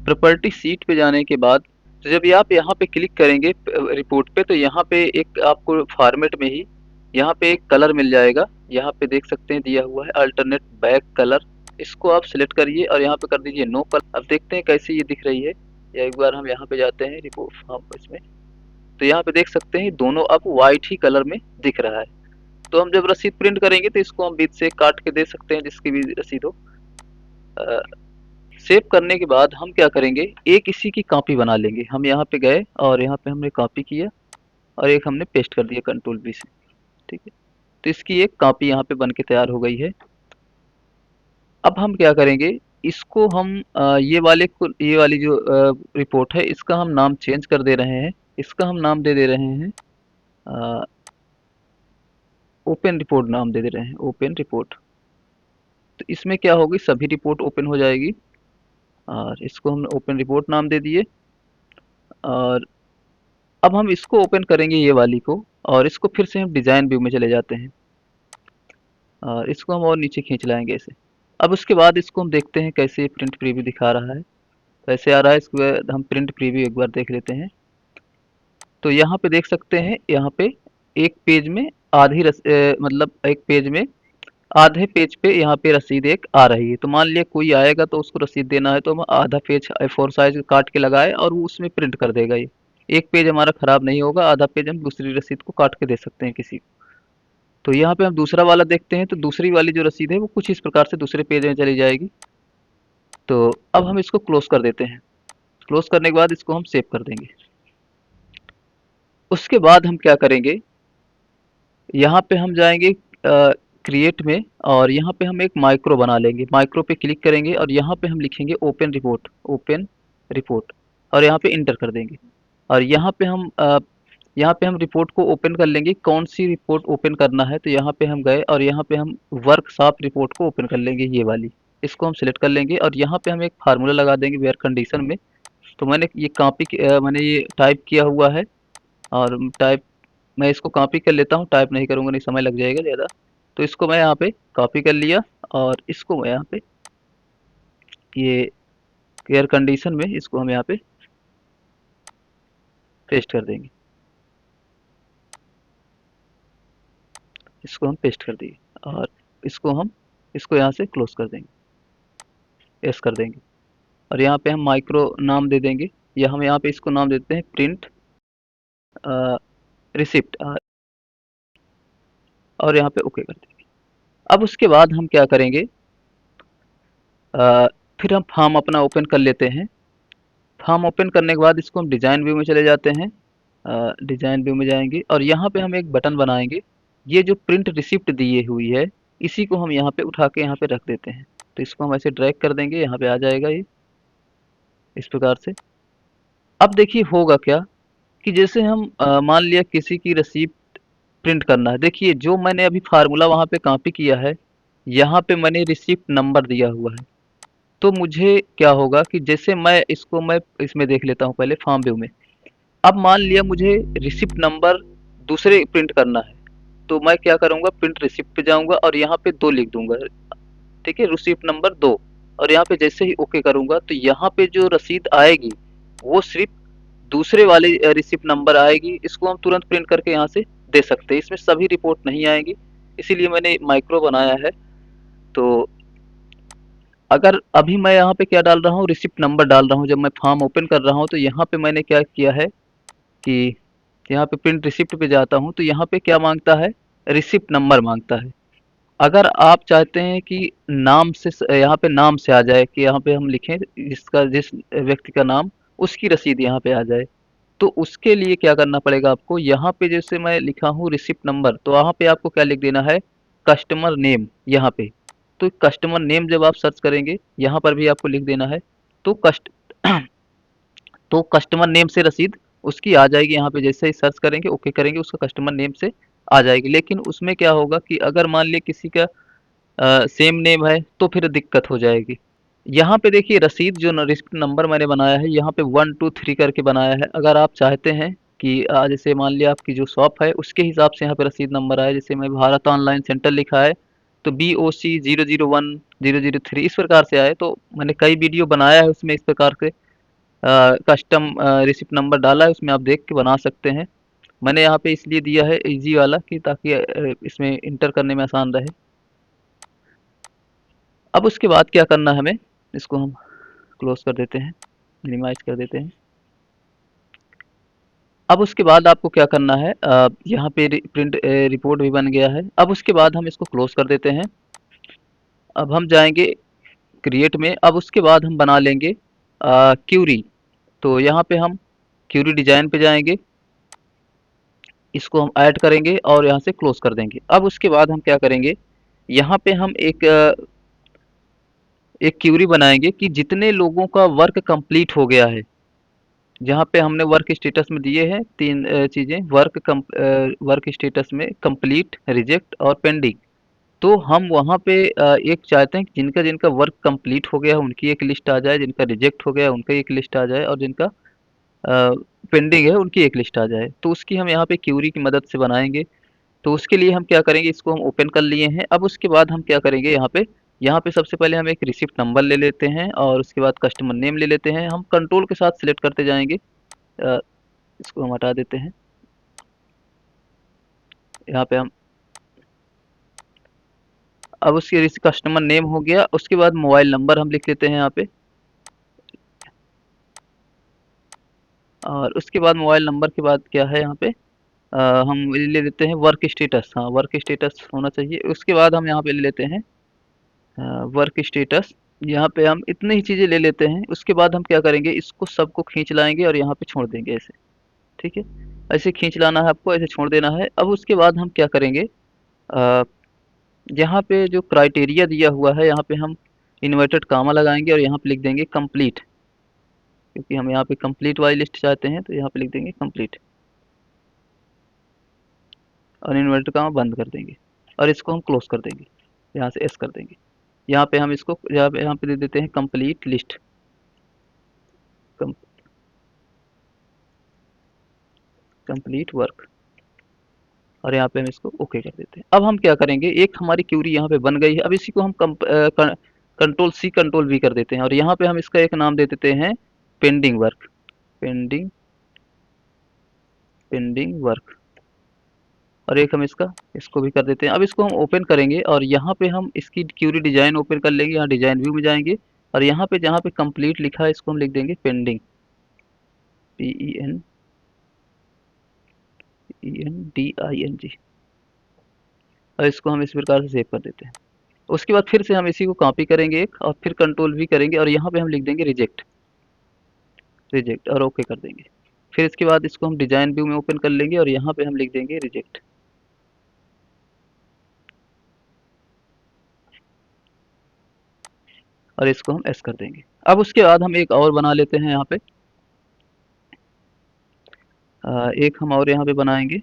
प्रॉपर्टी सीट पे जाने के बाद, तो जब ये आप यहाँ पे क्लिक करेंगे रिपोर्ट पे, तो यहाँ पे एक आपको फॉर्मेट में ही यहाँ पे एक कलर मिल जाएगा। यहाँ पे देख सकते हैं दिया हुआ है अल्टरनेट बैक कलर। इसको आप सिलेक्ट करिए और यहाँ पे कर दीजिए नो कलर। अब देखते हैं कैसे ये दिख रही है। या एक बार हम यहाँ पे जाते हैं रिपोर्ट फॉर्म इसमें, तो यहाँ पे देख सकते हैं दोनों अब वाइट ही कलर में दिख रहा है। तो हम जब रसीद प्रिंट करेंगे तो इसको हम बीच से काट के दे सकते हैं, जिसकी भी रसीद हो। सेव करने के बाद हम क्या करेंगे, एक इसी की कॉपी बना लेंगे। हम यहाँ पे गए और यहाँ पे हमने कॉपी किया, और एक हमने पेस्ट कर दिया कंट्रोल बी से। ठीक है, तो इसकी एक कॉपी यहाँ पे बन के तैयार हो गई है। अब हम क्या करेंगे, इसको हम ये वाली जो रिपोर्ट है, इसका हम नाम चेंज कर दे रहे हैं। इसका हम नाम दे दे रहे हैं ओपन रिपोर्ट, नाम दे दे रहे हैं ओपन रिपोर्ट। तो इसमें क्या होगी, सभी रिपोर्ट ओपन हो जाएगी, और इसको हम ओपन रिपोर्ट नाम दे दिए। और अब हम इसको ओपन करेंगे ये वाली को, और इसको फिर से हम डिज़ाइन व्यू में चले जाते हैं, और इसको हम और नीचे खींच लाएंगे ऐसे। अब उसके बाद इसको हम देखते हैं कैसे प्रिंट प्रीव्यू दिखा रहा है, कैसे आ रहा है। इसके बाद हम प्रिंट प्रीव्यू एक बार देख लेते हैं। तो यहाँ पे देख सकते हैं, यहाँ पे एक पेज में मतलब एक पेज में आधे पेज पे यहाँ पे रसीद एक आ रही है। तो मान लिया कोई आएगा तो उसको रसीद देना है, तो हम आधा पेज A4 साइज काट के लगाए और वो उसमें प्रिंट कर देगा। ये एक पेज हमारा खराब नहीं होगा, आधा पेज हम दूसरी रसीद को काट के दे सकते हैं किसी को। तो यहाँ पे हम दूसरा वाला देखते हैं, तो दूसरी वाली जो रसीद है वो कुछ इस प्रकार से दूसरे पेज में चली जाएगी। तो अब हम इसको क्लोज कर देते हैं। क्लोज करने के बाद इसको हम सेव कर देंगे। उसके बाद हम क्या करेंगे, यहाँ पे हम जाएंगे क्रिएट में और यहाँ पे हम एक माइक्रो बना लेंगे। माइक्रो पे क्लिक करेंगे और यहाँ पे हम लिखेंगे ओपन रिपोर्ट और यहाँ पे इंटर कर देंगे। और यहाँ पे हम रिपोर्ट को ओपन कर लेंगे। कौन सी रिपोर्ट ओपन करना है, तो यहाँ पे हम गए और यहाँ पे हम वर्कशॉप रिपोर्ट को ओपन कर लेंगे, ये वाली। इसको हम सिलेक्ट कर लेंगे और यहाँ पे हम एक फार्मूला लगा देंगे वेयर कंडीशन में। तो मैंने ये टाइप किया हुआ है और मैं इसको कॉपी कर लेता हूँ। टाइप नहीं करूँगा, नहीं समय लग जाएगा ज़्यादा। तो इसको मैं यहाँ पे कॉपी कर लिया और इसको मैं यहाँ पे ये एयर कंडीशन में इसको हम यहाँ पे पेस्ट कर देंगे। इसको हम पेस्ट कर दिए और इसको यहाँ से क्लोज कर देंगे, यस कर देंगे। और यहाँ पे हम माइक्रो नाम दे देंगे, या हम यहाँ पे इसको नाम देते हैं प्रिंट रिसिप्ट और यहाँ पे ओके कर देंगे। अब उसके बाद हम क्या करेंगे, फिर हम फॉर्म अपना ओपन कर लेते हैं। फॉर्म ओपन करने के बाद इसको हम डिज़ाइन व्यू में चले जाते हैं। डिज़ाइन व्यू में जाएंगे और यहाँ पे हम एक बटन बनाएंगे। ये जो प्रिंट रिसिप्ट दी हुई है, इसी को हम यहाँ पे उठा के यहाँ पे रख देते हैं। तो इसको हम ऐसे ड्रैग कर देंगे, यहाँ पे आ जाएगा ये इस प्रकार से। अब देखिए होगा क्या कि जैसे हम मान लिया किसी की रिसिप्ट प्रिंट करना है। देखिए जो मैंने अभी फार्मूला वहाँ पे कॉपी किया है, यहाँ पे मैंने रिसिप्ट नंबर दिया हुआ है। तो मुझे क्या होगा कि जैसे मैं इसमें देख लेता हूँ पहले फॉर्म व्यू में। अब मान लिया मुझे रिसिप्ट नंबर दूसरे प्रिंट करना है, तो मैं क्या करूँगा, प्रिंट रिसिप्ट पे जाऊँगा और यहाँ पे 2 लिख दूँगा। ठीक है, रिसिप्ट नंबर 2। और यहाँ पे जैसे ही ओके करूँगा तो यहाँ पे जो रसीद आएगी वो सिर्फ दूसरे वाले रिसिप्ट नंबर आएगी। इसको हम तुरंत प्रिंट करके यहाँ से दे सकते हैं, इसमें सभी रिपोर्ट नहीं आएंगी, इसीलिए मैंने माइक्रो बनाया है। तो अगर अभी मैं यहाँ पे क्या डाल रहा हूँ, रिसिप्ट नंबर डाल रहा हूँ। जब मैं फॉर्म ओपन कर रहा हूँ तो यहाँ पे मैंने क्या किया है कि यहाँ पे प्रिंट रिसिप्ट पे जाता हूँ तो यहाँ पे क्या मांगता है, रिसिप्ट नंबर मांगता है। अगर आप चाहते हैं कि नाम से यहाँ पे नाम से आ जाए, कि यहाँ पे हम लिखें जिस व्यक्ति का नाम, उसकी रसीद यहाँ पे आ जाए, तो उसके लिए क्या करना पड़ेगा आपको, यहाँ पे जैसे मैं लिखा हूँ रिसिप्ट नंबर, तो वहाँ पे आपको क्या लिख देना है, कस्टमर नेम यहाँ पे। तो कस्टमर नेम जब आप सर्च करेंगे यहाँ पर भी आपको लिख देना है। तो तो कस्टमर नेम से रसीद उसकी आ जाएगी। यहाँ पे जैसे ही सर्च करेंगे ओके करेंगे, उसका कस्टमर नेम से आ जाएगी। लेकिन उसमें क्या होगा कि अगर मान लिया किसी का सेम नेम है तो फिर दिक्कत हो जाएगी। यहाँ पे देखिए रसीद जो रिसिप्ट नंबर मैंने बनाया है यहाँ पे 1 2 3 करके बनाया है। अगर आप चाहते हैं कि जैसे मान लिया आपकी जो शॉप है उसके हिसाब से यहाँ पे रसीद नंबर आए, जैसे मैं भारत ऑनलाइन सेंटर लिखा है तो BOC 001 003 इस प्रकार से आए। तो मैंने कई वीडियो बनाया है उसमें इस प्रकार से कस्टम रिसिप्ट नंबर डाला है, उसमें आप देख के बना सकते हैं। मैंने यहाँ पे इसलिए दिया है इजी वाला कि ताकि इसमें इंटर करने में आसान रहे। अब उसके बाद क्या करना है हमें, इसको हम क्लोज कर देते हैं, मिनिमाइज कर देते हैं। अब उसके बाद आपको क्या करना है, यहाँ पे प्रिंट रिपोर्ट भी बन गया है। अब उसके बाद हम इसको क्लोज कर देते हैं। अब हम जाएंगे क्रिएट में। अब उसके बाद हम बना लेंगे क्यूरी। तो यहाँ पे हम क्यूरी डिजाइन पे जाएंगे, इसको हम ऐड करेंगे और यहाँ से क्लोज कर देंगे। अब उसके बाद हम क्या करेंगे, यहाँ पे हम एक क्यूरी बनाएंगे कि जितने लोगों का वर्क कंप्लीट हो गया है। जहाँ पे हमने वर्क स्टेटस में दिए हैं 3 चीज़ें, वर्क स्टेटस में कंप्लीट, रिजेक्ट और पेंडिंग। तो हम वहाँ पे एक चाहते हैं कि जिनका जिनका वर्क कंप्लीट हो गया है उनकी एक लिस्ट आ जाए, जिनका रिजेक्ट हो गया है उनका एक लिस्ट आ जाए और जिनका पेंडिंग है उनकी एक लिस्ट आ जाए। तो उसकी हम यहाँ पे क्यूरी की मदद से बनाएंगे। तो उसके लिए हम क्या करेंगे, इसको हम ओपन कर लिए हैं। अब उसके बाद हम क्या करेंगे, यहाँ पे सबसे पहले हम एक रिसिप्ट नंबर ले लेते हैं और उसके बाद कस्टमर नेम ले लेते हैं। हम कंट्रोल के साथ सिलेक्ट करते जाएंगे। इसको हम हटा देते हैं। यहाँ पे हम अब उसके कस्टमर नेम हो गया। उसके बाद मोबाइल नंबर हम लिख लेते हैं यहाँ पे, और उसके बाद मोबाइल नंबर के बाद क्या है यहाँ पे हम ले लेते हैं वर्क स्टेटस। हाँ, वर्क स्टेटस होना चाहिए। उसके बाद हम यहाँ पे ले लेते हैं वर्क स्टेटस। यहाँ पे हम इतनी ही चीज़ें ले लेते हैं। उसके बाद हम क्या करेंगे, इसको सबको खींच लाएंगे और यहाँ पे छोड़ देंगे ऐसे। ठीक है, ऐसे खींच लाना है आपको, ऐसे छोड़ देना है। अब उसके बाद हम क्या करेंगे, यहाँ पे जो क्राइटेरिया दिया हुआ है यहाँ पे हम इन्वर्टेड कामा लगाएंगे और यहाँ पे लिख देंगे कंप्लीट, क्योंकि हम यहाँ पे कंप्लीट वाली लिस्ट चाहते हैं तो यहाँ पे लिख देंगे कंप्लीट और इन्वर्टेड कामा बंद कर देंगे और इसको हम क्लोज कर देंगे, यहाँ से एस कर देंगे। यहाँ पे हम इसको यहाँ पे दे देते हैं कंप्लीट लिस्ट, कंप्लीट वर्क, और यहाँ पे हम इसको ओके कर देते हैं। अब हम क्या करेंगे, एक हमारी क्यूरी यहाँ पे बन गई है, अब इसी को हम कंट्रोल सी कंट्रोल वी कर देते हैं और यहाँ पे हम इसका एक नाम दे देते हैं pending work, pending pending work, और एक हम इसको भी कर देते हैं। अब इसको हम ओपन करेंगे और यहाँ पे हम इसकी क्यूरी डिजाइन ओपन कर लेंगे, यहाँ डिजाइन व्यू में जाएंगे और यहाँ पे जहाँ पे कंप्लीट लिखा है इसको हम लिख देंगे पेंडिंग, PENDING, और इसको हम इस प्रकार से सेव कर देते हैं। उसके बाद फिर से हम इसी को कॉपी करेंगे एक और फिर कंट्रोल वी करेंगे और यहाँ पे हम लिख देंगे रिजेक्ट, रिजेक्ट और ओके कर देंगे। फिर इसके बाद इसको हम डिजाइन व्यू में ओपन कर लेंगे और यहाँ पे हम लिख देंगे रिजेक्ट, और इसको हम एस कर देंगे। अब उसके बाद हम एक और बना लेते हैं यहाँ पे, एक हम और यहाँ पे बनाएंगे,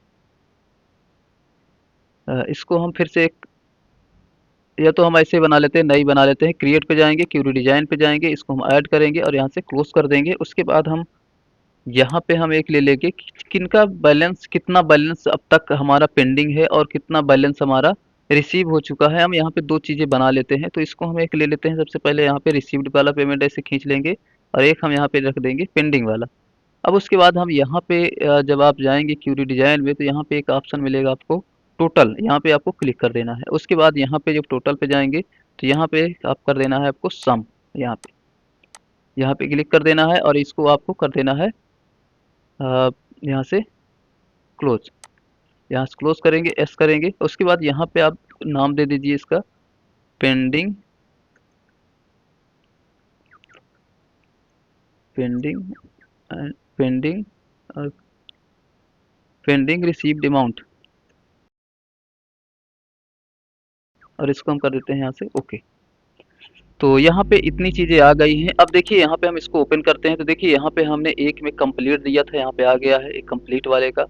इसको हम फिर से एक, या तो हम ऐसे बना लेते हैं, नई बना लेते हैं, क्रिएट पे जाएंगे, क्यूरी डिजाइन पे जाएंगे, इसको हम ऐड करेंगे और यहाँ से क्लोज कर देंगे। उसके बाद हम यहाँ पे हम एक ले लेंगे किनका बैलेंस, कितना बैलेंस अब तक हमारा पेंडिंग है और कितना बैलेंस हमारा रिसीव हो चुका है। हम यहाँ पे दो चीज़ें बना लेते हैं, तो इसको हम एक ले लेते हैं, सबसे पहले यहाँ पे रिसीव्ड वाला पेमेंट ऐसे खींच लेंगे और एक हम यहाँ पे रख देंगे पेंडिंग वाला। अब उसके बाद हम यहाँ पे जब आप जाएंगे क्यूरी डिजाइन में तो यहाँ पे एक ऑप्शन मिलेगा आपको टोटल, यहाँ पे आपको क्लिक कर देना है। उसके बाद यहाँ पे जब टोटल पे जाएंगे तो यहाँ पे आप कर देना है आपको सम, यहाँ पे क्लिक कर देना है और इसको आपको कर देना है यहाँ से क्लोज, यहाँ से क्लोज करेंगे, एस करेंगे। उसके बाद यहाँ पे आप नाम दे दीजिए इसका pending, pending pending pending received amount, और इसको हम कर देते हैं यहाँ से ओके। तो यहाँ पे इतनी चीज़ें आ गई हैं। अब देखिए यहाँ पे हम इसको ओपन करते हैं तो देखिए यहाँ पे हमने एक में कंप्लीट दिया था, यहाँ पे आ गया है एक कंप्लीट वाले का,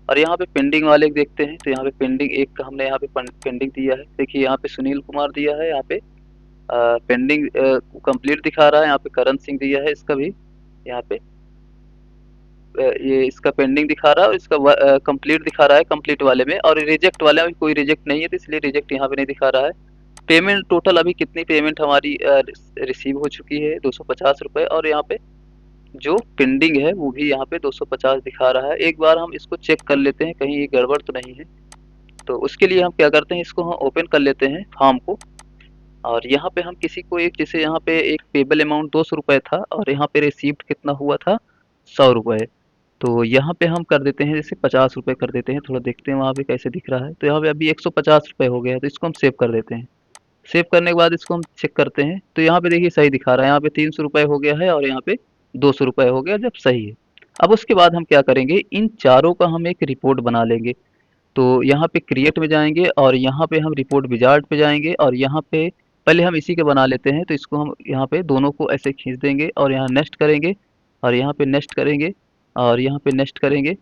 और यहाँ पे पेंडिंग वाले देखते हैं तो यहाँ पे पेंडिंग एक का हमने यहाँ पे पेंडिंग दिया है। देखिए यहाँ पे सुनील कुमार दिया है, यहाँ पे पेंडिंग कंप्लीट दिखा रहा है, यहाँ पे करण सिंह दिया है, इसका भी यहाँ पे ये इसका पेंडिंग दिखा रहा है और इसका कंप्लीट दिखा रहा है कंप्लीट वाले में, और रिजेक्ट वाले में कोई रिजेक्ट नहीं है तो इसलिए रिजेक्ट यहाँ पे नहीं दिखा रहा है। पेमेंट टोटल अभी कितनी पेमेंट हमारी रिसीव हो चुकी है 250 रुपये, और यहाँ पे जो पेंडिंग है वो भी यहाँ पे 250 दिखा रहा है। एक बार हम इसको चेक कर लेते हैं कहीं ये गड़बड़ तो नहीं है। तो उसके लिए हम क्या करते हैं, इसको हम ओपन कर लेते हैं फॉर्म को, और यहाँ पे हम किसी को एक, जैसे यहाँ पे एक पेबल अमाउंट 200 रुपये था और यहाँ पे रिसीव्ड कितना हुआ था 100 रुपये। तो यहाँ पे हम कर देते हैं जैसे 50 रुपये कर देते हैं, थोड़ा देखते हैं वहाँ पे कैसे दिख रहा है। तो यहाँ पे अभी 150 रुपये हो गया है तो इसको हम सेव कर देते हैं। सेव करने के बाद इसको हम चेक करते हैं तो यहाँ पे देखिए सही दिखा रहा है, यहाँ पे 300 रुपये हो गया है और यहाँ पे 200 रुपये हो गया, जब सही है। अब उसके बाद हम क्या करेंगे, इन चारों का हम एक रिपोर्ट बना लेंगे। तो यहाँ पे क्रिएट में जाएंगे और यहाँ पे हम रिपोर्ट विजार्ड पे जाएंगे और यहाँ पे पहले हम इसी के बना लेते हैं, तो इसको हम यहाँ पे दोनों को ऐसे खींच देंगे और यहाँ नेक्स्ट करेंगे और यहाँ पे नेक्स्ट करेंगे और यहाँ पे नेक्स्ट करेंगे,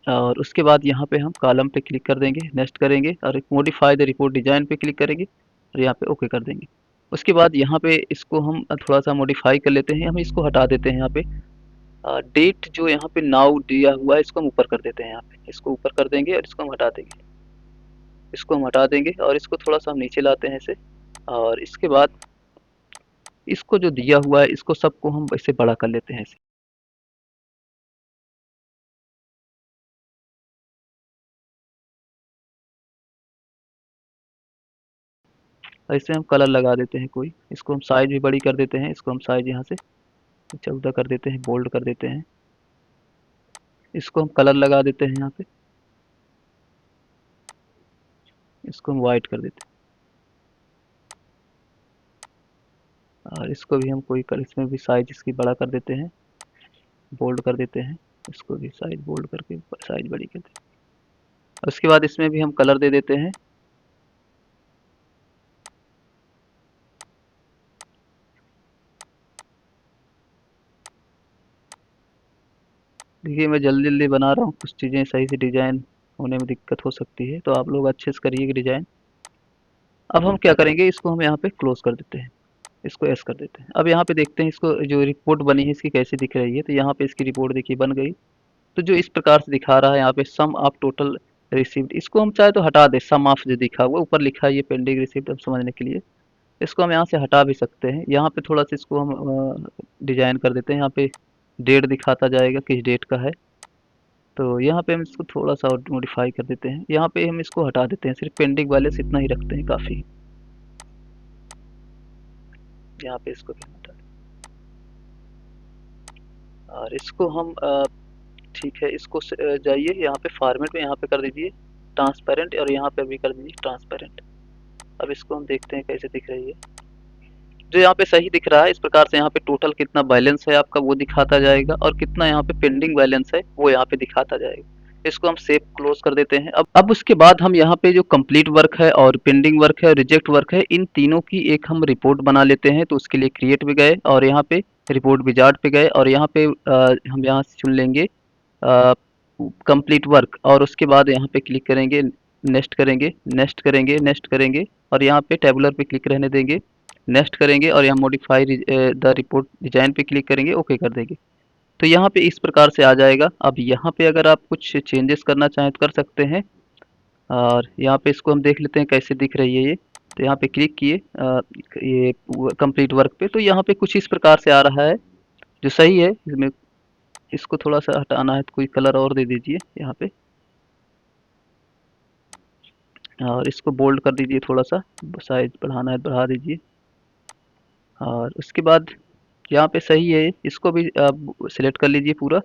और उसके बाद यहाँ पे हम कॉलम पे क्लिक कर देंगे, नेक्स्ट करेंगे और मॉडिफाई द रिपोर्ट डिजाइन पे क्लिक करेंगे और यहाँ पे ओके कर देंगे। उसके बाद यहाँ पे इसको हम थोड़ा सा मॉडिफाई कर लेते हैं, हम इसको हटा देते हैं। यहाँ पे डेट जो यहाँ पे नाउ दिया हुआ है इसको हम ऊपर कर देते हैं, यहाँ पे इसको ऊपर कर देंगे और इसको हम हटा देंगे, इसको हम हटा देंगे और इसको थोड़ा सा हम नीचे लाते हैं ऐसे, और इसके बाद इसको जो दिया हुआ है इसको सबको हम ऐसे बड़ा कर लेते हैं ऐसे। ऐसे हम कलर लगा देते हैं कोई, इसको हम साइज भी बड़ी कर देते हैं, इसको हम साइज यहाँ से 14 कर देते हैं, बोल्ड कर देते हैं, इसको हम कलर लगा देते हैं यहाँ पे, इसको हम वाइट कर देते हैं और इसको भी हम कोई कर, इसमें भी साइज इसकी बड़ा कर देते हैं, बोल्ड कर देते हैं, इसको भी साइज बोल्ड करके साइज बड़ी कर देते हैं। उसके बाद इसमें भी हम कलर दे देते हैं, देखिए मैं जल्दी जल्दी बना रहा हूँ, कुछ चीज़ें सही से डिज़ाइन होने में दिक्कत हो सकती है, तो आप लोग अच्छे से करिएगा डिज़ाइन। अब हम क्या करेंगे, इसको हम यहाँ पे क्लोज कर देते हैं, इसको एस कर देते हैं। अब यहाँ पे देखते हैं इसको जो रिपोर्ट बनी है इसकी कैसे दिख रही है। तो यहाँ पे इसकी रिपोर्ट देखिए बन गई। तो जो इस प्रकार से दिखा रहा है यहाँ पे सम ऑफ टोटल रिसीव्ड, इसको हम चाहे तो हटा दें। सम ऑफ जो दिखा हुआ ऊपर लिखा है ये पेंडिंग रिसीव्ड, अब समझने के लिए इसको हम यहाँ से हटा भी सकते हैं। यहाँ पे थोड़ा सा इसको हम डिजाइन कर देते हैं। यहाँ पे डेट दिखाता जाएगा किस डेट का है। तो यहाँ पे हम इसको थोड़ा सा और मॉडिफाई कर देते हैं। यहाँ पे हम इसको हटा देते हैं, सिर्फ पेंडिंग बैलेंस इतना ही रखते हैं काफ़ी। यहाँ पे इसको भी हटा दें और इसको हम ठीक है, इसको जाइए यहाँ पे फॉर्मेट में, यहाँ पे कर दीजिए ट्रांसपेरेंट और यहाँ पे भी कर दीजिए ट्रांसपेरेंट। अब इसको हम देखते हैं कैसे दिख रही है। जो यहाँ पे सही दिख रहा है इस प्रकार से, यहाँ पे टोटल कितना बैलेंस है आपका वो दिखाता जाएगा और कितना यहाँ पे पेंडिंग बैलेंस है वो यहाँ पे दिखाता जाएगा। इसको हम सेव क्लोज कर देते हैं। अब उसके बाद हम यहाँ पे जो कंप्लीट वर्क है और पेंडिंग वर्क है और रिजेक्ट वर्क है, इन तीनों की एक हम रिपोर्ट बना लेते हैं। तो उसके लिए क्रिएट पे गए और यहाँ पे रिपोर्ट विजार्ड पे गए और यहाँ पे हम यहाँ से चुन लेंगे कंप्लीट वर्क और उसके बाद यहाँ पे क्लिक करेंगे, नेक्स्ट करेंगे, नेक्स्ट करेंगे, नेक्स्ट करेंगे और यहाँ पे टेबुलर पे क्लिक रहने देंगे, नेक्स्ट करेंगे और यहाँ मॉडिफाई द रिपोर्ट डिजाइन पे क्लिक करेंगे, ओके कर देंगे। तो यहाँ पे इस प्रकार से आ जाएगा। अब यहाँ पे अगर आप कुछ चेंजेस करना चाहें तो कर सकते हैं और यहाँ पे इसको हम देख लेते हैं कैसे दिख रही है ये। तो यहाँ पे क्लिक किए ये कंप्लीट वर्क पे, तो यहाँ पे कुछ इस प्रकार से आ रहा है जो सही है। इसमें इसको थोड़ा सा हटाना है तो कोई कलर और दे दीजिए यहाँ पे और इसको बोल्ड कर दीजिए, थोड़ा सा साइज बढ़ाना है बढ़ा दीजिए। और उसके बाद यहाँ पे सही है, इसको भी आप सिलेक्ट कर लीजिए पूरा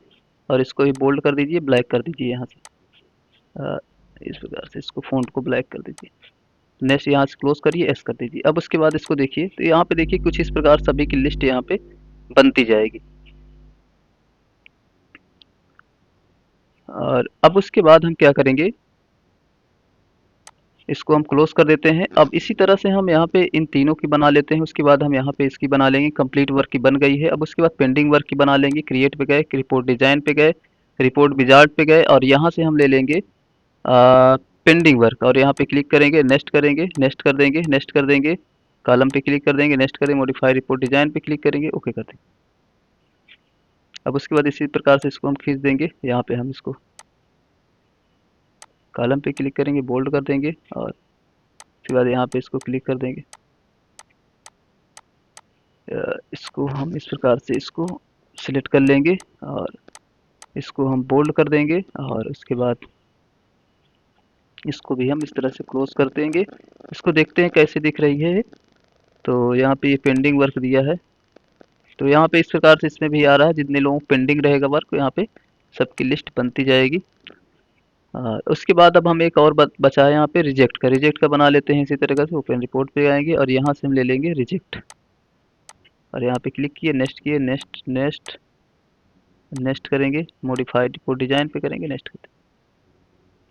और इसको भी बोल्ड कर दीजिए, ब्लैक कर दीजिए यहाँ से इस प्रकार से इसको फ़ॉन्ट को ब्लैक कर दीजिए। नेक्स्ट यहाँ से क्लोज करिए, एस कर दीजिए। अब उसके बाद इसको देखिए, तो यहाँ पे देखिए कुछ इस प्रकार सभी की लिस्ट यहाँ पे बनती जाएगी। और अब उसके बाद हम क्या करेंगे, इसको हम क्लोज कर देते हैं। अब इसी तरह से हम यहाँ पे इन तीनों की बना लेते हैं। उसके बाद हम यहाँ पे इसकी बना लेंगे, कंप्लीट वर्क की बन गई है। अब उसके बाद पेंडिंग वर्क की बना लेंगे, क्रिएट पे गए, रिपोर्ट डिजाइन पे गए, रिपोर्ट विजार्ड पे गए और यहाँ से हम ले लेंगे पेंडिंग वर्क और यहाँ पे क्लिक करेंगे, नेक्स्ट करेंगे, नेक्स्ट कर देंगे, नेक्स्ट कर देंगे, कॉलम पे क्लिक कर देंगे, नेक्स्ट करेंगे, मॉडिफाई रिपोर्ट डिजाइन पे क्लिक करेंगे, ओके कर देंगे। अब उसके बाद इसी प्रकार से इसको हम खींच देंगे। यहाँ पे हम इसको कॉलम पे क्लिक करेंगे, बोल्ड कर देंगे और उसके बाद यहाँ पे इसको क्लिक कर देंगे। इसको हम इस प्रकार से इसको सिलेक्ट कर लेंगे और इसको हम बोल्ड कर देंगे और उसके बाद इसको भी हम इस तरह से क्लोज कर देंगे। इसको देखते हैं कैसे दिख रही है। तो यहाँ पे ये पेंडिंग वर्क दिया है, तो यहाँ पे इस प्रकार से इसमें भी आ रहा है। जितने लोगों को पेंडिंग रहेगा वर्क यहाँ पे सबकी लिस्ट बनती जाएगी। उसके बाद अब हम एक और बचा है यहाँ पे रिजेक्ट का बना लेते हैं। इसी तरह से ओपन रिपोर्ट पे आएंगे और यहाँ से हम ले लेंगे रिजेक्ट और यहाँ पे क्लिक किए, नेक्स्ट किए, नेक्स्ट नेक्स्ट नेक्स्ट करेंगे, मॉडिफाइड रिपोर्ट डिजाइन पे करेंगे, नेक्स्ट कर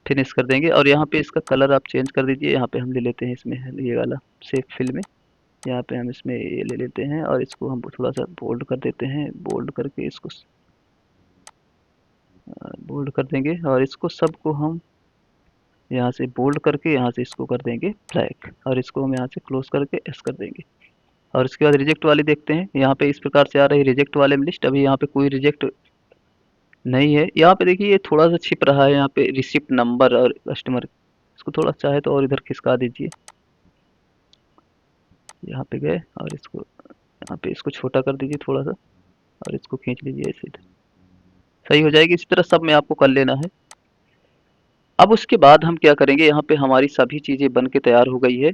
फिनिश कर देंगे। और यहाँ पे इसका कलर आप चेंज कर दीजिए। यहाँ पे हम ले लेते हैं इसमें ये वाला सेफ फिल में, यहाँ पे हम इसमें ये ले लेते हैं और इसको हम थोड़ा सा बोल्ड कर देते हैं। बोल्ड करके इसको बोल्ड कर देंगे और इसको सबको हम यहाँ से बोल्ड करके यहाँ से इसको कर देंगे ब्लैक और इसको हम यहाँ से क्लोज करके एस कर देंगे। और उसके बाद रिजेक्ट वाली देखते हैं। यहाँ पे इस प्रकार से आ रही है रिजेक्ट वाले में लिस्ट। अभी यहाँ पे कोई रिजेक्ट नहीं है। यहाँ पे देखिए ये थोड़ा सा छिप रहा है, यहाँ पे रिसिप्ट नंबर और कस्टमर, इसको थोड़ा चाहे तो और इधर खिसका दीजिए। यहाँ पे गए और इसको यहाँ पे इसको छोटा कर दीजिए थोड़ा सा और इसको खींच लीजिए ऐसे, सही हो जाएगी। इसी तरह सब में आपको कर लेना है। अब उसके बाद हम क्या करेंगे, यहाँ पे हमारी सभी चीज़ें बन के तैयार हो गई है।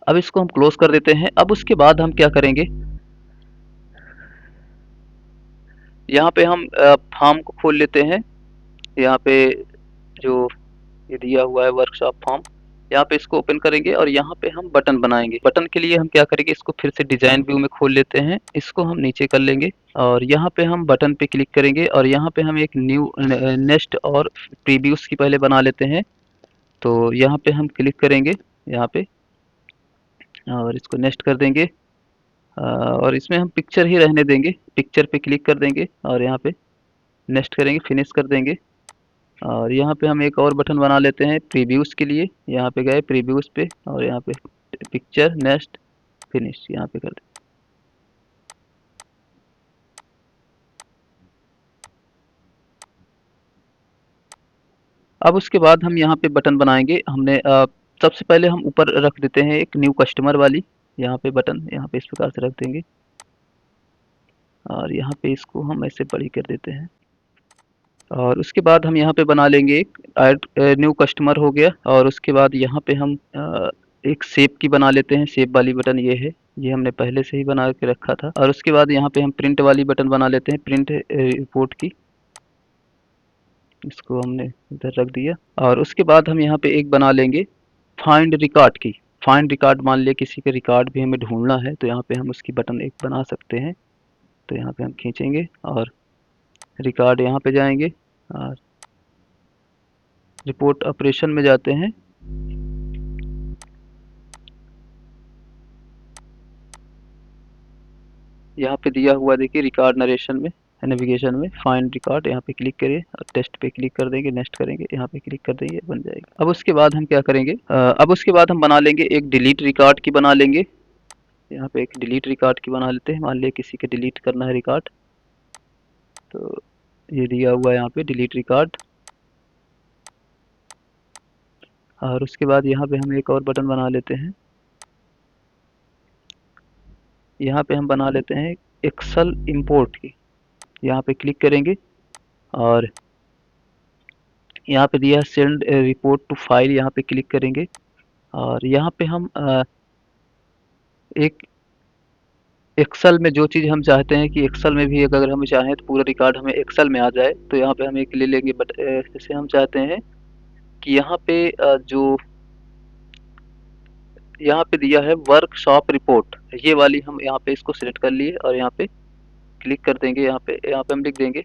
अब इसको हम क्लोज कर देते हैं। अब उसके बाद हम क्या करेंगे, यहाँ पे हम फॉर्म को खोल लेते हैं। यहाँ पे जो ये दिया हुआ है वर्कशॉप फॉर्म, यहाँ पे इसको ओपन करेंगे और यहाँ पे हम बटन बनाएंगे। बटन के लिए हम क्या करेंगे, इसको फिर से डिजाइन व्यू में खोल लेते हैं, इसको हम नीचे कर लेंगे और यहाँ पे हम बटन पे क्लिक करेंगे और यहाँ पे हम एक न्यू नेक्स्ट और प्रीव्यूज की पहले बना लेते हैं। तो यहाँ पे हम क्लिक करेंगे यहाँ पे और इसको नेक्स्ट कर देंगे और इसमें हम पिक्चर ही रहने देंगे, पिक्चर पे क्लिक कर देंगे और यहाँ पे नेक्स्ट करेंगे, फिनिश कर देंगे। और यहाँ पे हम एक और बटन बना लेते हैं प्रीव्यूज़ के लिए। यहाँ पे गए प्रीव्यूज़ पे और यहाँ पे पिक्चर, नेक्स्ट, फिनिश यहाँ पे कर दें। अब उसके बाद हम यहाँ पे बटन बनाएंगे। हमने सबसे पहले हम ऊपर रख देते हैं एक न्यू कस्टमर वाली, यहाँ पे बटन यहाँ पे इस प्रकार से रख देंगे और यहाँ पे इसको हम ऐसे बड़ी कर देते हैं। और उसके बाद हम यहाँ पे बना लेंगे एक ऐड न्यू कस्टमर हो गया। और उसके बाद यहाँ पे हम एक शेप की बना लेते हैं, शेप वाली बटन ये है, ये हमने पहले से ही बना के रखा था। और उसके बाद यहाँ पे हम प्रिंट वाली बटन बना लेते हैं, प्रिंट रिपोर्ट की, इसको हमने इधर रख दिया। और उसके बाद हम यहाँ पे एक बना लेंगे फाइंड रिकॉर्ड की। फाइंड रिकॉर्ड, मान लिया किसी के रिकॉर्ड भी हमें ढूंढना है तो यहाँ पे हम उसकी बटन एक बना सकते हैं। तो यहाँ पे हम खींचेंगे और रिकॉर्ड यहाँ पे जाएंगे और रिपोर्ट ऑपरेशन में जाते हैं। यहाँ पे दिया हुआ देखिए रिकॉर्ड नरेशन में, नेविगेशन में फाइंड रिकॉर्ड, यहाँ पे क्लिक करिए और टेस्ट पे क्लिक कर देंगे, नेक्स्ट करेंगे, यहाँ पे क्लिक कर देंगे, बन जाएगी। अब उसके बाद हम क्या करेंगे, अब उसके बाद हम बना लेंगे एक डिलीट रिकॉर्ड की बना लेंगे। यहाँ पे एक डिलीट रिकॉर्ड की बना लेते हैं। मान लिया किसी के डिलीट करना है रिकॉर्ड, तो ये दिया हुआ है यहाँ पे डिलीट रिकॉर्ड। और उसके बाद यहाँ पे हम एक और बटन बना लेते हैं। यहाँ पे हम बना लेते हैं एक्सेल इंपोर्ट की, यहाँ पे क्लिक करेंगे और यहाँ पे दिया है सेंड रिपोर्ट टू फाइल, यहाँ पे क्लिक करेंगे और यहाँ पे हम एक एक्सेल में जो चीज़ हम चाहते हैं कि एक्सेल में भी अगर हम चाहें तो पूरा रिकॉर्ड हमें एक्सेल में आ जाए, तो यहाँ पे हम एक ले लेंगे। बट जैसे हम चाहते हैं कि यहाँ पे जो यहाँ पे दिया है वर्कशॉप रिपोर्ट, ये वाली हम यहाँ पे इसको सिलेक्ट कर लिए और यहाँ पे क्लिक कर देंगे। यहाँ पे हम लिख देंगे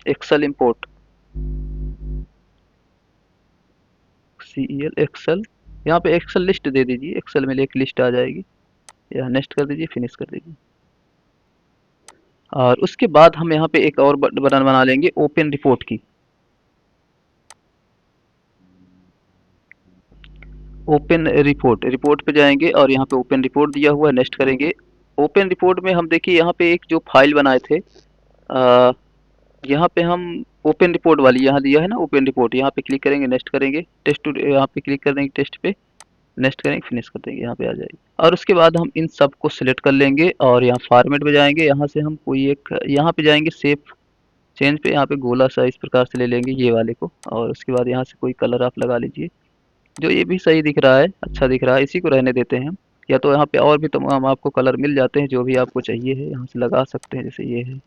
एक्सेल इंपोर्ट, CEL एक्सेल। यहाँ पे एक्सेल लिस्ट दे दीजिए, एक्सेल में एक लिस्ट आ जाएगी। यहाँ नेक्स्ट कर दीजिए, फिनिश कर दीजिए। और उसके बाद हम यहाँ पे एक और बटन बना लेंगे ओपन रिपोर्ट की। ओपन रिपोर्ट, रिपोर्ट पे जाएंगे और यहाँ पे ओपन रिपोर्ट दिया हुआ है, नेक्स्ट करेंगे। ओपन रिपोर्ट में हम देखिए यहाँ पे एक जो फाइल बनाए थे, यहाँ पे हम ओपन रिपोर्ट वाली यहाँ दिया है ना ओपन रिपोर्ट, यहाँ पे क्लिक करेंगे, नेक्स्ट करेंगे, टेस्ट टू यहाँ पे क्लिक कर देंगे, टेस्ट पे नेक्स्ट करेंगे, फिनिश कर देंगे, यहाँ पे आ जाएगी। और उसके बाद हम इन सब को सिलेक्ट कर लेंगे और यहाँ फॉर्मेट में जाएंगे, यहाँ से हम कोई एक यहाँ पे जाएंगे सेफ चेंज पे, यहाँ पे गोला सा इस प्रकार से ले लेंगे ये वाले को। और उसके बाद यहाँ से कोई कलर आप लगा लीजिए, जो ये भी सही दिख रहा है, अच्छा दिख रहा है, इसी को रहने देते हैं हम। या तो यहाँ पे और भी तमाम आपको कलर मिल जाते हैं, जो भी आपको चाहिए है यहाँ से लगा सकते हैं। जैसे ये है,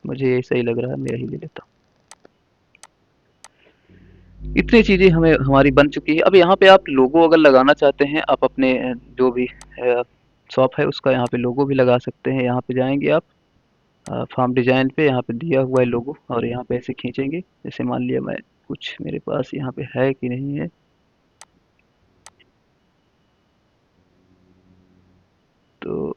मुझे ये सही लग रहा है, मैं यही ले लेता हूँ। इतनी चीज़ें हमें हमारी बन चुकी है। अब यहाँ पे आप लोगो अगर लगाना चाहते हैं, आप अपने जो भी शॉप है उसका यहाँ पे लोगो भी लगा सकते हैं। यहाँ पे जाएंगे आप फॉर्म डिजाइन पे, यहाँ पे दिया हुआ है लोगो और यहाँ पे ऐसे खींचेंगे। जैसे मान लिया मैं कुछ मेरे पास यहाँ पे है कि नहीं है, तो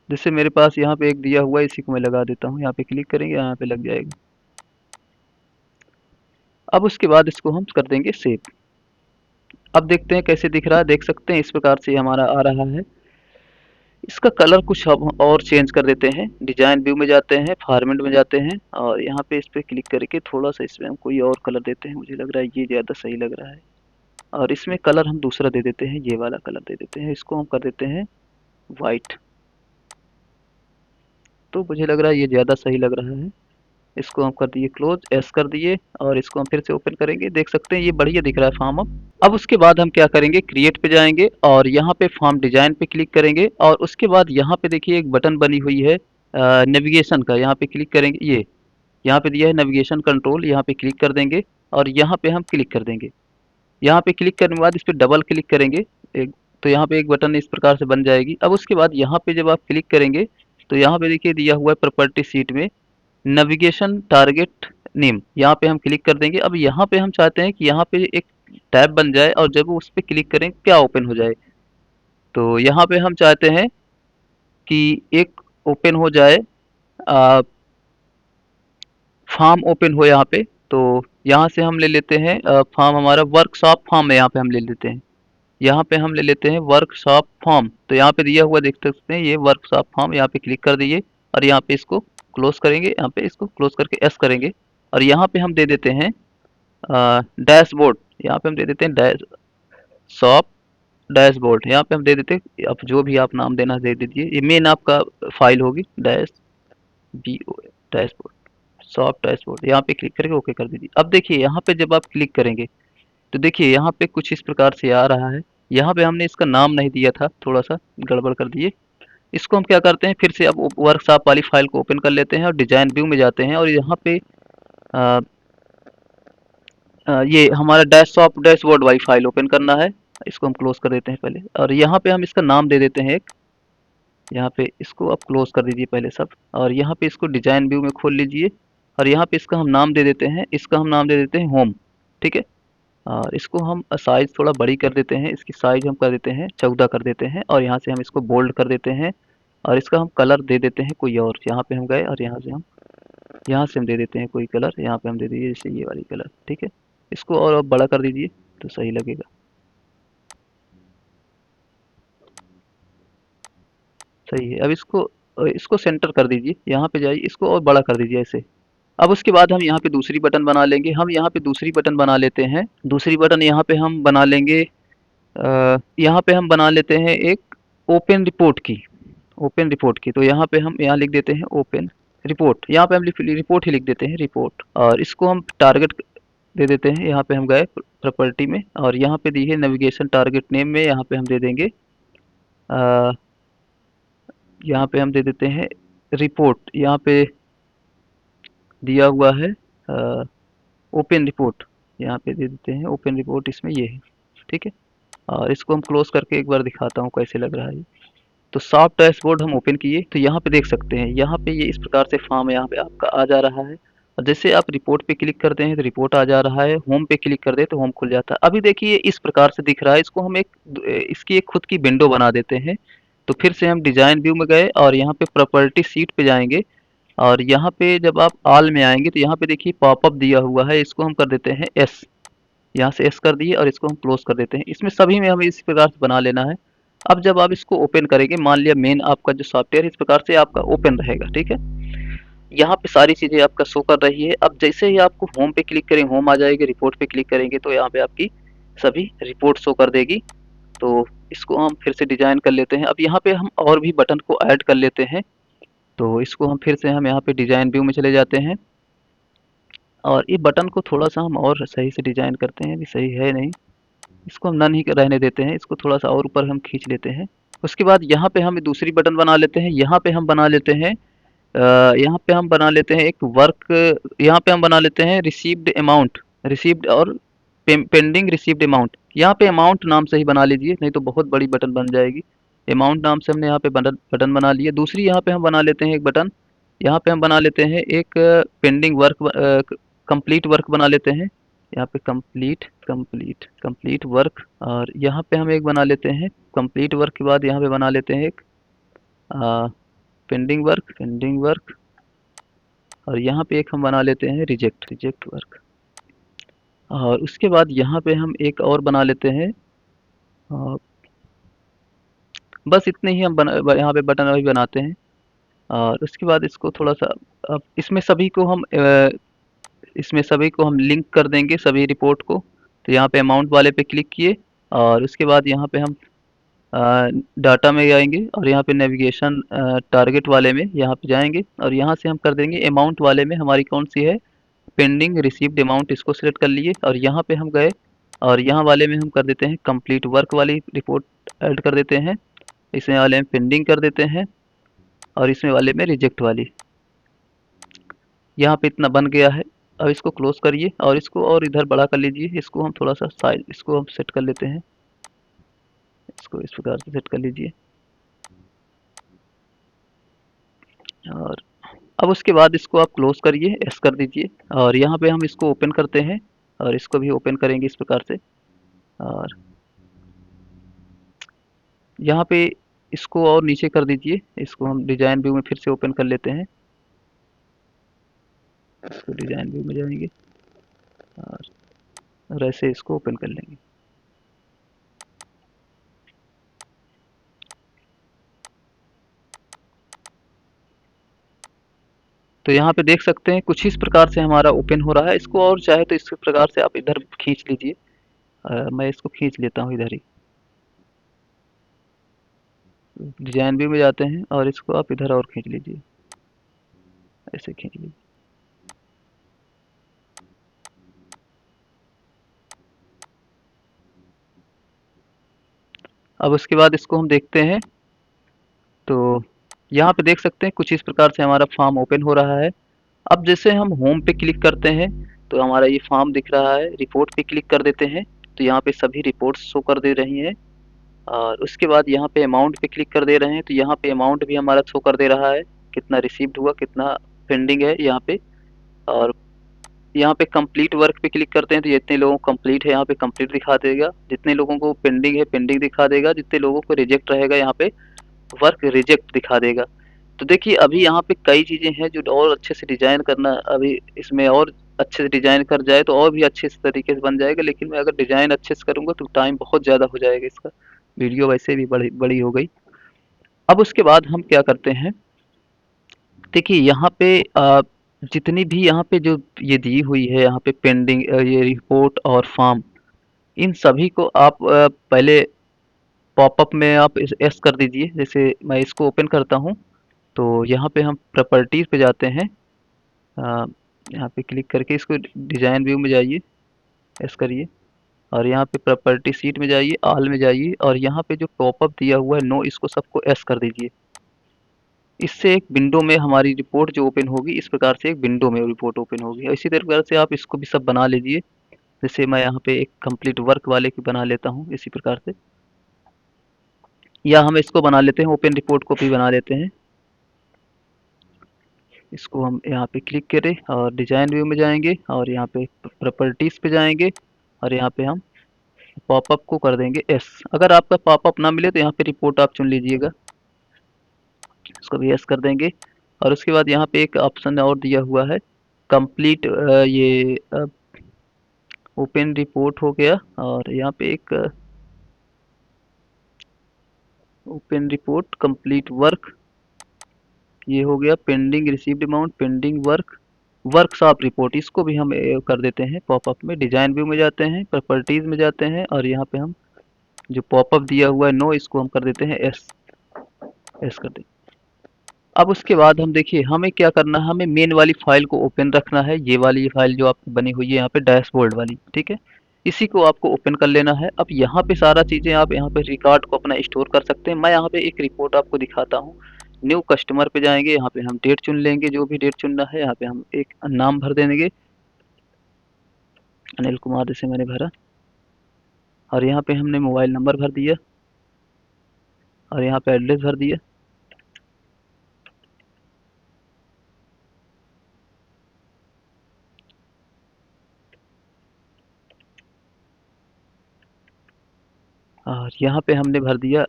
जैसे मेरे पास यहाँ पे एक दिया हुआ है, इसी को मैं लगा देता हूँ। यहाँ पे क्लिक करेंगे, यहाँ पे लग जाएगा। अब उसके बाद इसको हम कर देंगे सेव। अब देखते हैं कैसे दिख रहा है, देख सकते हैं इस प्रकार से हमारा आ रहा है। इसका कलर कुछ हम और चेंज कर देते हैं। डिजाइन व्यू में जाते हैं, फॉर्मेट में जाते हैं और यहाँ पे इस पे क्लिक करके थोड़ा सा इसमें हम कोई और कलर देते हैं। मुझे लग रहा है ये ज़्यादा सही लग रहा है और इसमें कलर हम दूसरा दे देते हैं, ये वाला कलर दे देते हैं। इसको हम कर देते हैं वाइट, तो मुझे लग रहा है ये ज़्यादा सही लग रहा है। इसको हम कर दिए क्लोज, एस कर दिए और इसको हम फिर से ओपन करेंगे। देख सकते हैं ये बढ़िया दिख रहा है फॉर्म। अब उसके बाद हम क्या करेंगे, क्रिएट पे जाएंगे और यहाँ पे फॉर्म डिजाइन पे क्लिक करेंगे और उसके बाद यहाँ पे देखिए एक बटन बनी हुई है नेविगेशन का, यहाँ पे क्लिक करेंगे। ये यहाँ पे दिया है नेविगेशन कंट्रोल, यहाँ पे क्लिक कर देंगे और यहाँ पे हम क्लिक कर देंगे। यहाँ पे क्लिक करने के बाद इस पर डबल क्लिक करेंगे एक, तो यहाँ पे एक बटन इस प्रकार से बन जाएगी। अब उसके बाद यहाँ पे जब आप क्लिक करेंगे तो यहाँ पे देखिए दिया हुआ है प्रॉपर्टी सीट में नेविगेशन टारगेट नेम, यहाँ पे हम क्लिक कर देंगे। अब यहाँ पे हम चाहते हैं कि यहाँ पे एक टैब बन जाए और जब वो उस पे क्लिक करें क्या ओपन हो जाए। तो यहाँ पे हम चाहते हैं कि एक ओपन हो जाए, फार्म ओपन हो यहाँ पे। तो यहाँ से हम ले लेते हैं फार्म, हमारा वर्कशॉप फार्म है, यहाँ पे हम ले लेते हैं। यहाँ पे हम ले लेते हैं वर्कशॉप फार्म। तो यहाँ पे दिया हुआ देख सकते हैं ये वर्कशॉप फार्म, यहाँ पे क्लिक कर दीजिए और यहाँ पे इसको क्लोज करेंगे, यहाँ पे इसको क्लोज करके एस करेंगे और यहाँ पे हम दे देते हैं डैशबोर्ड। यहाँ पे हम दे देते हैं डैश शॉप डैशबोर्ड। यहाँ पे हम दे देते हैं, आप जो भी आप नाम देना दे दीजिए, ये मेन आपका फाइल होगी dash B O dashboard shop dashboard. यहाँ पे क्लिक करके ओके कर दीजिए। अब देखिए यहाँ पे जब आप क्लिक करेंगे तो देखिए यहाँ पे कुछ इस प्रकार से आ रहा है। यहाँ पे हमने इसका नाम नहीं दिया था, थोड़ा सा गड़बड़ कर दिए। इसको हम क्या करते हैं, फिर से अब वर्कशॉप वाली फाइल को ओपन कर लेते हैं और डिजाइन व्यू में जाते हैं और यहाँ पे अ, ये हमारा डैशशॉप डैशबोर्ड वाली फाइल ओपन करना है। इसको हम क्लोज कर देते हैं पहले और यहाँ पे हम इसका नाम दे देते हैं एक। यहाँ पे इसको आप क्लोज कर दीजिए पहले सब और यहाँ पे इसको डिजाइन व्यू में खोल लीजिए और यहाँ पे इसका हम नाम दे देते हैं, इसका हम नाम दे देते हैं होम। ठीक है, और इसको हम साइज़ थोड़ा बड़ी कर देते हैं, इसकी साइज़ हम कर देते हैं 14 कर देते हैं और यहाँ से हम इसको बोल्ड कर देते हैं और इसका हम कलर दे देते हैं कोई और। यहाँ पे हम गए और यहाँ से हम दे देते हैं कोई कलर, यहाँ पे हम दे दीजिए जैसे ये वाली कलर। ठीक है, इसको और अब बड़ा कर दीजिए तो सही लगेगा। सही है, अब इसको सेंटर कर दीजिए, यहाँ पे जाइए, इसको और बड़ा कर दीजिए ऐसे। अब उसके बाद हम यहाँ पे दूसरी बटन बना लेंगे। हम यहाँ पे दूसरी बटन बना लेते हैं, दूसरी बटन यहाँ पे हम बना लेंगे यहाँ पे हम बना लेते हैं एक ओपन रिपोर्ट की। ओपन रिपोर्ट की, तो यहाँ पे हम यहाँ लिख देते हैं ओपन रिपोर्ट। यहाँ पे हम रिपोर्ट ही लिख देते हैं रिपोर्ट और इसको हम टारगेट दे देते हैं। यहाँ पे हम गए प्रॉपर्टी में और यहाँ पे दी है नेविगेशन टारगेट नेम में, यहाँ पे हम दे देंगे यहाँ पे हम दे देते हैं रिपोर्ट। यहाँ पे दिया हुआ है ओपन रिपोर्ट, यहाँ पे दे देते हैं ओपन रिपोर्ट, इसमें ये है। ठीक है, और इसको हम क्लोज करके एक बार दिखाता हूँ कैसे लग रहा है। तो सॉफ्ट डैशबोर्ड हम ओपन किए तो यहाँ पे देख सकते हैं, यहाँ पे ये इस प्रकार से फॉर्म यहाँ पे आपका आ जा रहा है और जैसे आप रिपोर्ट पे क्लिक करते हैं तो रिपोर्ट आ जा रहा है, होम पे क्लिक कर दे तो होम खुल जाता है। अभी देखिए इस प्रकार से दिख रहा है। इसको हम इसकी एक खुद की विंडो बना देते हैं। तो फिर से हम डिजाइन व्यू में गए और यहाँ पे प्रॉपर्टी सीट पे जाएंगे और यहाँ पे जब आप ऑल में आएंगे तो यहाँ पे देखिए पॉपअप दिया हुआ है, इसको हम कर देते हैं एस। यहाँ से एस कर दिए और इसको हम क्लोज कर देते हैं। इसमें सभी में हमें इसी प्रकार से बना लेना है। अब जब आप इसको ओपन करेंगे, मान लिया मेन आपका जो सॉफ्टवेयर इस प्रकार से आपका ओपन रहेगा। ठीक है, यहाँ पे सारी चीजें आपका शो कर रही है। अब जैसे ही आपको होम पे क्लिक करेंगे होम आ जाएगी, रिपोर्ट पे क्लिक करेंगे तो यहाँ पे आपकी सभी रिपोर्ट शो कर देगी। तो इसको हम फिर से डिजाइन कर लेते हैं। अब यहाँ पे हम और भी बटन को ऐड कर लेते हैं। तो इसको हम फिर से हम यहाँ पे डिजाइन व्यू में चले जाते हैं और ये बटन को थोड़ा सा हम और सही से डिजाइन करते हैं, अभी सही है नहीं, इसको हम नन ही रहने देते हैं, इसको थोड़ा सा और ऊपर हम खींच लेते हैं। उसके बाद यहाँ पे हम दूसरी बटन बना लेते हैं। यहाँ पे हम बना लेते हैं यहाँ पे हम बना लेते हैं एक वर्क, यहाँ पे हम बना लेते हैं रिसीव्ड अमाउंट, रिसीव्ड और पेंडिंग रिसीव्ड अमाउंट। यहाँ पे अमाउंट नाम से ही बना लीजिए, नहीं तो बहुत बड़ी बटन बन जाएगी। अमाउंट नाम से हमने यहाँ पे बटन बना लिए। दूसरी यहाँ पे हम बना लेते हैं एक बटन, यहाँ पे हम बना लेते हैं एक पेंडिंग वर्क, कंप्लीट वर्क बना लेते हैं। यहाँ पे कंप्लीट कंप्लीट कंप्लीट वर्क और यहाँ पे हम एक बना लेते हैं कंप्लीट वर्क के बाद यहाँ पे बना लेते हैं एक पेंडिंग वर्क और यहाँ पे एक हम बना लेते हैं रिजेक्ट वर्क। और उसके बाद यहाँ पे हम एक और बना लेते हैं बस इतने ही हम यहाँ पे बटन अभी बनाते हैं। और उसके बाद इसको थोड़ा सा अब इसमें सभी को हम लिंक कर देंगे सभी रिपोर्ट को। तो यहाँ पे अमाउंट वाले पे क्लिक किए और उसके बाद यहाँ पे हम डाटा में जाएंगे और यहाँ पे नेविगेशन टारगेट वाले में यहाँ पे जाएंगे और यहाँ से हम कर देंगे अमाउंट वाले में हमारी कौन सी है पेंडिंग रिसीव्ड अमाउंट, इसको सिलेक्ट कर लिए और यहाँ पे हम गए और यहाँ वाले में हम कर देते हैं कंप्लीट वर्क वाली रिपोर्ट ऐड कर देते हैं। इसमें वाले में पेंडिंग कर देते हैं और इसमें वाले में रिजेक्ट वाली। यहाँ पे इतना बन गया है। अब इसको क्लोज करिए और इसको और इधर बड़ा कर लीजिए। इसको हम थोड़ा सा साइज इसको हम सेट कर लेते हैं, इसको इस प्रकार से सेट कर लीजिए। और अब उसके बाद इसको आप क्लोज करिए, एस कर दीजिए, और यहाँ पे हम इसको ओपन करते हैं और इसको भी ओपन करेंगे इस प्रकार से। और यहाँ पे इसको और नीचे कर दीजिए, इसको हम डिजाइन व्यू में फिर से ओपन कर लेते हैं। इसको डिजाइन व्यू में जाएंगे और ऐसे इसको ओपन कर लेंगे। तो यहाँ पे देख सकते हैं कुछ इस प्रकार से हमारा ओपन हो रहा है। इसको और चाहे तो इस प्रकार से आप इधर खींच लीजिए। मैं इसको खींच लेता हूँ इधर ही। डिजाइन व्यू में जाते हैं और इसको आप इधर और खींच लीजिए, ऐसे खींच लीजिए। अब उसके बाद इसको हम देखते हैं, तो यहाँ पे देख सकते हैं कुछ इस प्रकार से हमारा फॉर्म ओपन हो रहा है। अब जैसे हम होम पे क्लिक करते हैं तो हमारा ये फॉर्म दिख रहा है। रिपोर्ट पे क्लिक कर देते हैं तो यहाँ पे सभी रिपोर्ट्स शो कर दे रही हैं। और उसके बाद यहाँ पे अमाउंट पे क्लिक कर दे रहे हैं तो यहाँ पे अमाउंट भी हमारा शो कर दे रहा है, कितना रिसीव्ड हुआ, कितना पेंडिंग है यहाँ पे। और यहाँ पे कंप्लीट वर्क पे क्लिक करते हैं तो जितने लोगों को कंप्लीट है यहाँ पे कंप्लीट दिखा देगा, जितने लोगों को पेंडिंग है पेंडिंग दिखा देगा, जितने लोगों को रिजेक्ट रहेगा यहाँ पे वर्क रिजेक्ट दिखा देगा। तो देखिए अभी यहाँ पे कई चीज़ें हैं जो और अच्छे से डिज़ाइन करना, अभी इसमें और अच्छे से डिज़ाइन कर जाए तो और भी अच्छे से तरीके से बन जाएगा। लेकिन मैं अगर डिज़ाइन अच्छे से करूँगा तो टाइम बहुत ज़्यादा हो जाएगा इसका। वीडियो वैसे भी बड़ी बड़ी हो गई। अब उसके बाद हम क्या करते हैं, देखिए यहाँ पे जितनी भी यहाँ पे जो ये दी हुई है यहाँ पे पेंडिंग, ये रिपोर्ट और फॉर्म, इन सभी को आप पहले पॉपअप में आप एस कर दीजिए। जैसे मैं इसको ओपन करता हूँ तो यहाँ पे हम प्रॉपर्टीज पे जाते हैं। अ, यहाँ पे क्लिक करके इसको डिजाइन व्यू में जाइए, एस करिए, और यहाँ पे प्रॉपर्टी सीट में जाइए, ऑल में जाइए, और यहाँ पे जो पॉपअप दिया हुआ है नो, इसको सबको एस कर दीजिए। इससे एक विंडो में हमारी रिपोर्ट जो ओपन होगी, इस प्रकार से एक विंडो में रिपोर्ट ओपन होगी। और इसी प्रकार से आप इसको भी सब बना लीजिए। जैसे मैं यहाँ पे एक कंप्लीट वर्क वाले की बना लेता हूँ इसी प्रकार से, या हम इसको बना लेते हैं ओपन रिपोर्ट को भी बना लेते हैं। इसको हम यहाँ पे क्लिक करें और डिजाइन व्यू में जाएंगे और यहाँ पे प्रॉपर्टीज पे जाएंगे और यहाँ पे हम पॉपअप को कर देंगे एस। अगर आपका पॉपअप ना मिले तो यहाँ पे रिपोर्ट आप चुन लीजिएगा, इसको भी एस कर देंगे। और उसके बाद यहाँ पे एक ऑप्शन और दिया हुआ है कंप्लीट, ये ओपन रिपोर्ट हो गया, और यहाँ पे एक ओपन रिपोर्ट कंप्लीट वर्क, ये हो गया pending received amount, pending work, workshop report, इसको भी हम कर देते हैं पॉपअप में। डिजाइन व्यू में जाते हैं, प्रॉपर्टीज में जाते हैं, और यहाँ पे हम जो पॉपअप दिया हुआ है नो, इसको हम कर देते हैं एस, एस कर देते। अब उसके बाद हम देखिए हमें क्या करना है, हमें मेन वाली फाइल को ओपन रखना है। ये वाली फाइल जो आपकी बनी हुई है यहाँ पे डैशबोर्ड वाली, ठीक है, इसी को आपको ओपन कर लेना है। अब यहाँ पे सारा चीज़ें आप यहाँ पे रिकॉर्ड को अपना स्टोर कर सकते हैं। मैं यहाँ पे एक रिपोर्ट आपको दिखाता हूँ। न्यू कस्टमर पे जाएंगे, यहाँ पे हम डेट चुन लेंगे, जो भी डेट चुनना है। यहाँ पे हम एक नाम भर देंगे, अनिल कुमार जैसे मैंने भरा, और यहाँ पे हमने मोबाइल नंबर भर दिया, और यहाँ पे एड्रेस भर दिया। और यहाँ पे हमने भर दिया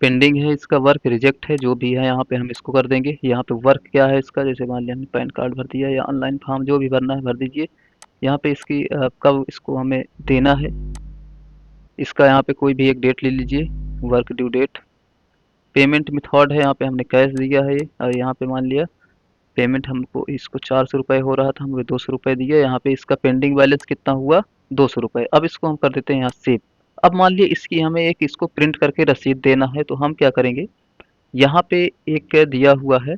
पेंडिंग है इसका, वर्क रिजेक्ट है, जो भी है यहाँ पे हम इसको कर देंगे। यहाँ पे वर्क क्या है इसका, जैसे मान लिया हमने पैन कार्ड भर दिया, या ऑनलाइन फॉर्म जो भी भरना है भर दीजिए। यहाँ पे इसकी कब इसको हमें देना है, इसका यहाँ पे कोई भी एक डेट ले लीजिए, work due date. Payment method है, यहाँ पे हमने कैश दिया है ये, और यहाँ पे मान लिया पेमेंट हमको, इसको 400 रुपये हो रहा था, हमको 200 रुपये दिया। यहाँ पे इसका पेंडिंग बैलेंस कितना हुआ, 200 रुपये। अब इसको हम कर देते हैं यहाँ सेव। अब मान लीजिए इसकी हमें एक इसको प्रिंट करके रसीद देना है, तो हम क्या करेंगे, यहाँ पे एक दिया हुआ है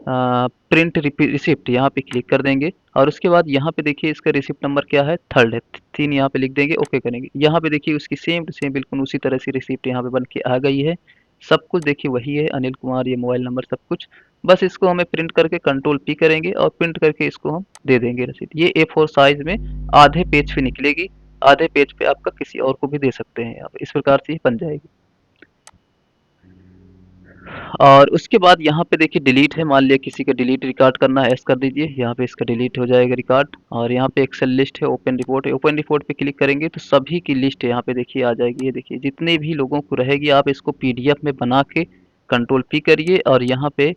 प्रिंट रिसिप्ट, यहाँ पे क्लिक कर देंगे। और उसके बाद यहाँ पे देखिए इसका रिसिप्ट नंबर क्या है, थर्ड है, 3 यहाँ पे लिख देंगे, ओके करेंगे। यहाँ पे देखिए उसकी सेम टू सेम बिल्कुल उसी तरह से रिसिप्ट यहाँ पे बन के आ गई है। सब कुछ देखिए वही है, अनिल कुमार, ये मोबाइल नंबर सब कुछ। बस इसको हमें प्रिंट करके कंट्रोल पी करेंगे और प्रिंट करके इसको हम दे देंगे रसीद। ये A4 साइज में आधे पेज पे निकलेगी, आधे पेज पे आपका किसी और को भी दे सकते हैं आप, इस प्रकार से ही बन जाएगी। और उसके बाद यहाँ पे देखिए डिलीट है, मान लिया किसी का डिलीट रिकॉर्ड करना है, एस कर दीजिए, यहाँ पे इसका डिलीट हो जाएगा रिकॉर्ड। और यहाँ पे एक्सेल लिस्ट है, ओपन रिपोर्ट है, ओपन रिपोर्ट पे क्लिक करेंगे तो सभी की लिस्ट यहाँ पे देखिए आ जाएगी। ये देखिए जितने भी लोगों को रहेगी, आप इसको पीडीएफ में बना के कंट्रोल पी करिए और यहाँ पे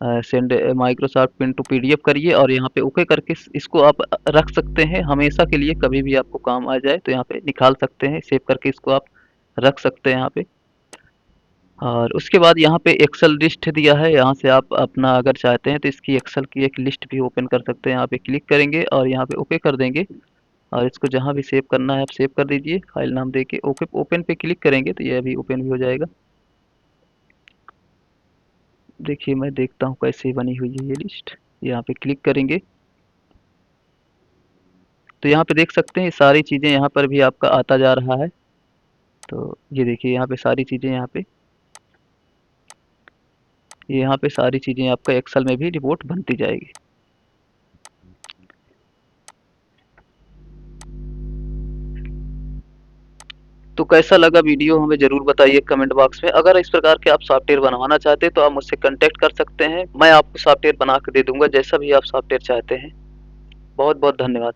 send Microsoft pin to PDF करिए और यहाँ पे ओके करके इसको आप रख सकते हैं हमेशा के लिए, कभी भी आपको काम आ जाए तो यहाँ पे निकाल सकते हैं, सेव करके इसको आप रख सकते हैं यहाँ पे। और उसके बाद यहाँ पे एक्सेल लिस्ट दिया है, यहाँ से आप अपना अगर चाहते हैं तो इसकी एक्सेल की एक लिस्ट भी ओपन कर सकते हैं। यहाँ पे क्लिक करेंगे और यहाँ पे ओके कर देंगे और इसको जहाँ भी सेव करना है आप सेव कर दीजिए, फाइल नाम देके ओके ओपन पे क्लिक करेंगे तो ये अभी ओपन भी हो जाएगा। देखिए मैं देखता हूँ कैसे बनी हुई है ये लिस्ट। यहाँ पे क्लिक करेंगे तो यहाँ पे देख सकते हैं ये सारी चीज़ें यहाँ पर भी आपका आता जा रहा है। तो ये देखिए यहाँ पे सारी चीज़ें यहाँ पे सारी चीज़ें आपका एक्सेल में भी रिपोर्ट बनती जाएगी। तो कैसा लगा वीडियो हमें ज़रूर बताइए कमेंट बॉक्स में। अगर इस प्रकार के आप सॉफ्टवेयर बनवाना चाहते हैं तो आप मुझसे कॉन्टैक्ट कर सकते हैं, मैं आपको सॉफ्टवेयर बना के दे दूँगा जैसा भी आप सॉफ्टवेयर चाहते हैं। बहुत बहुत धन्यवाद।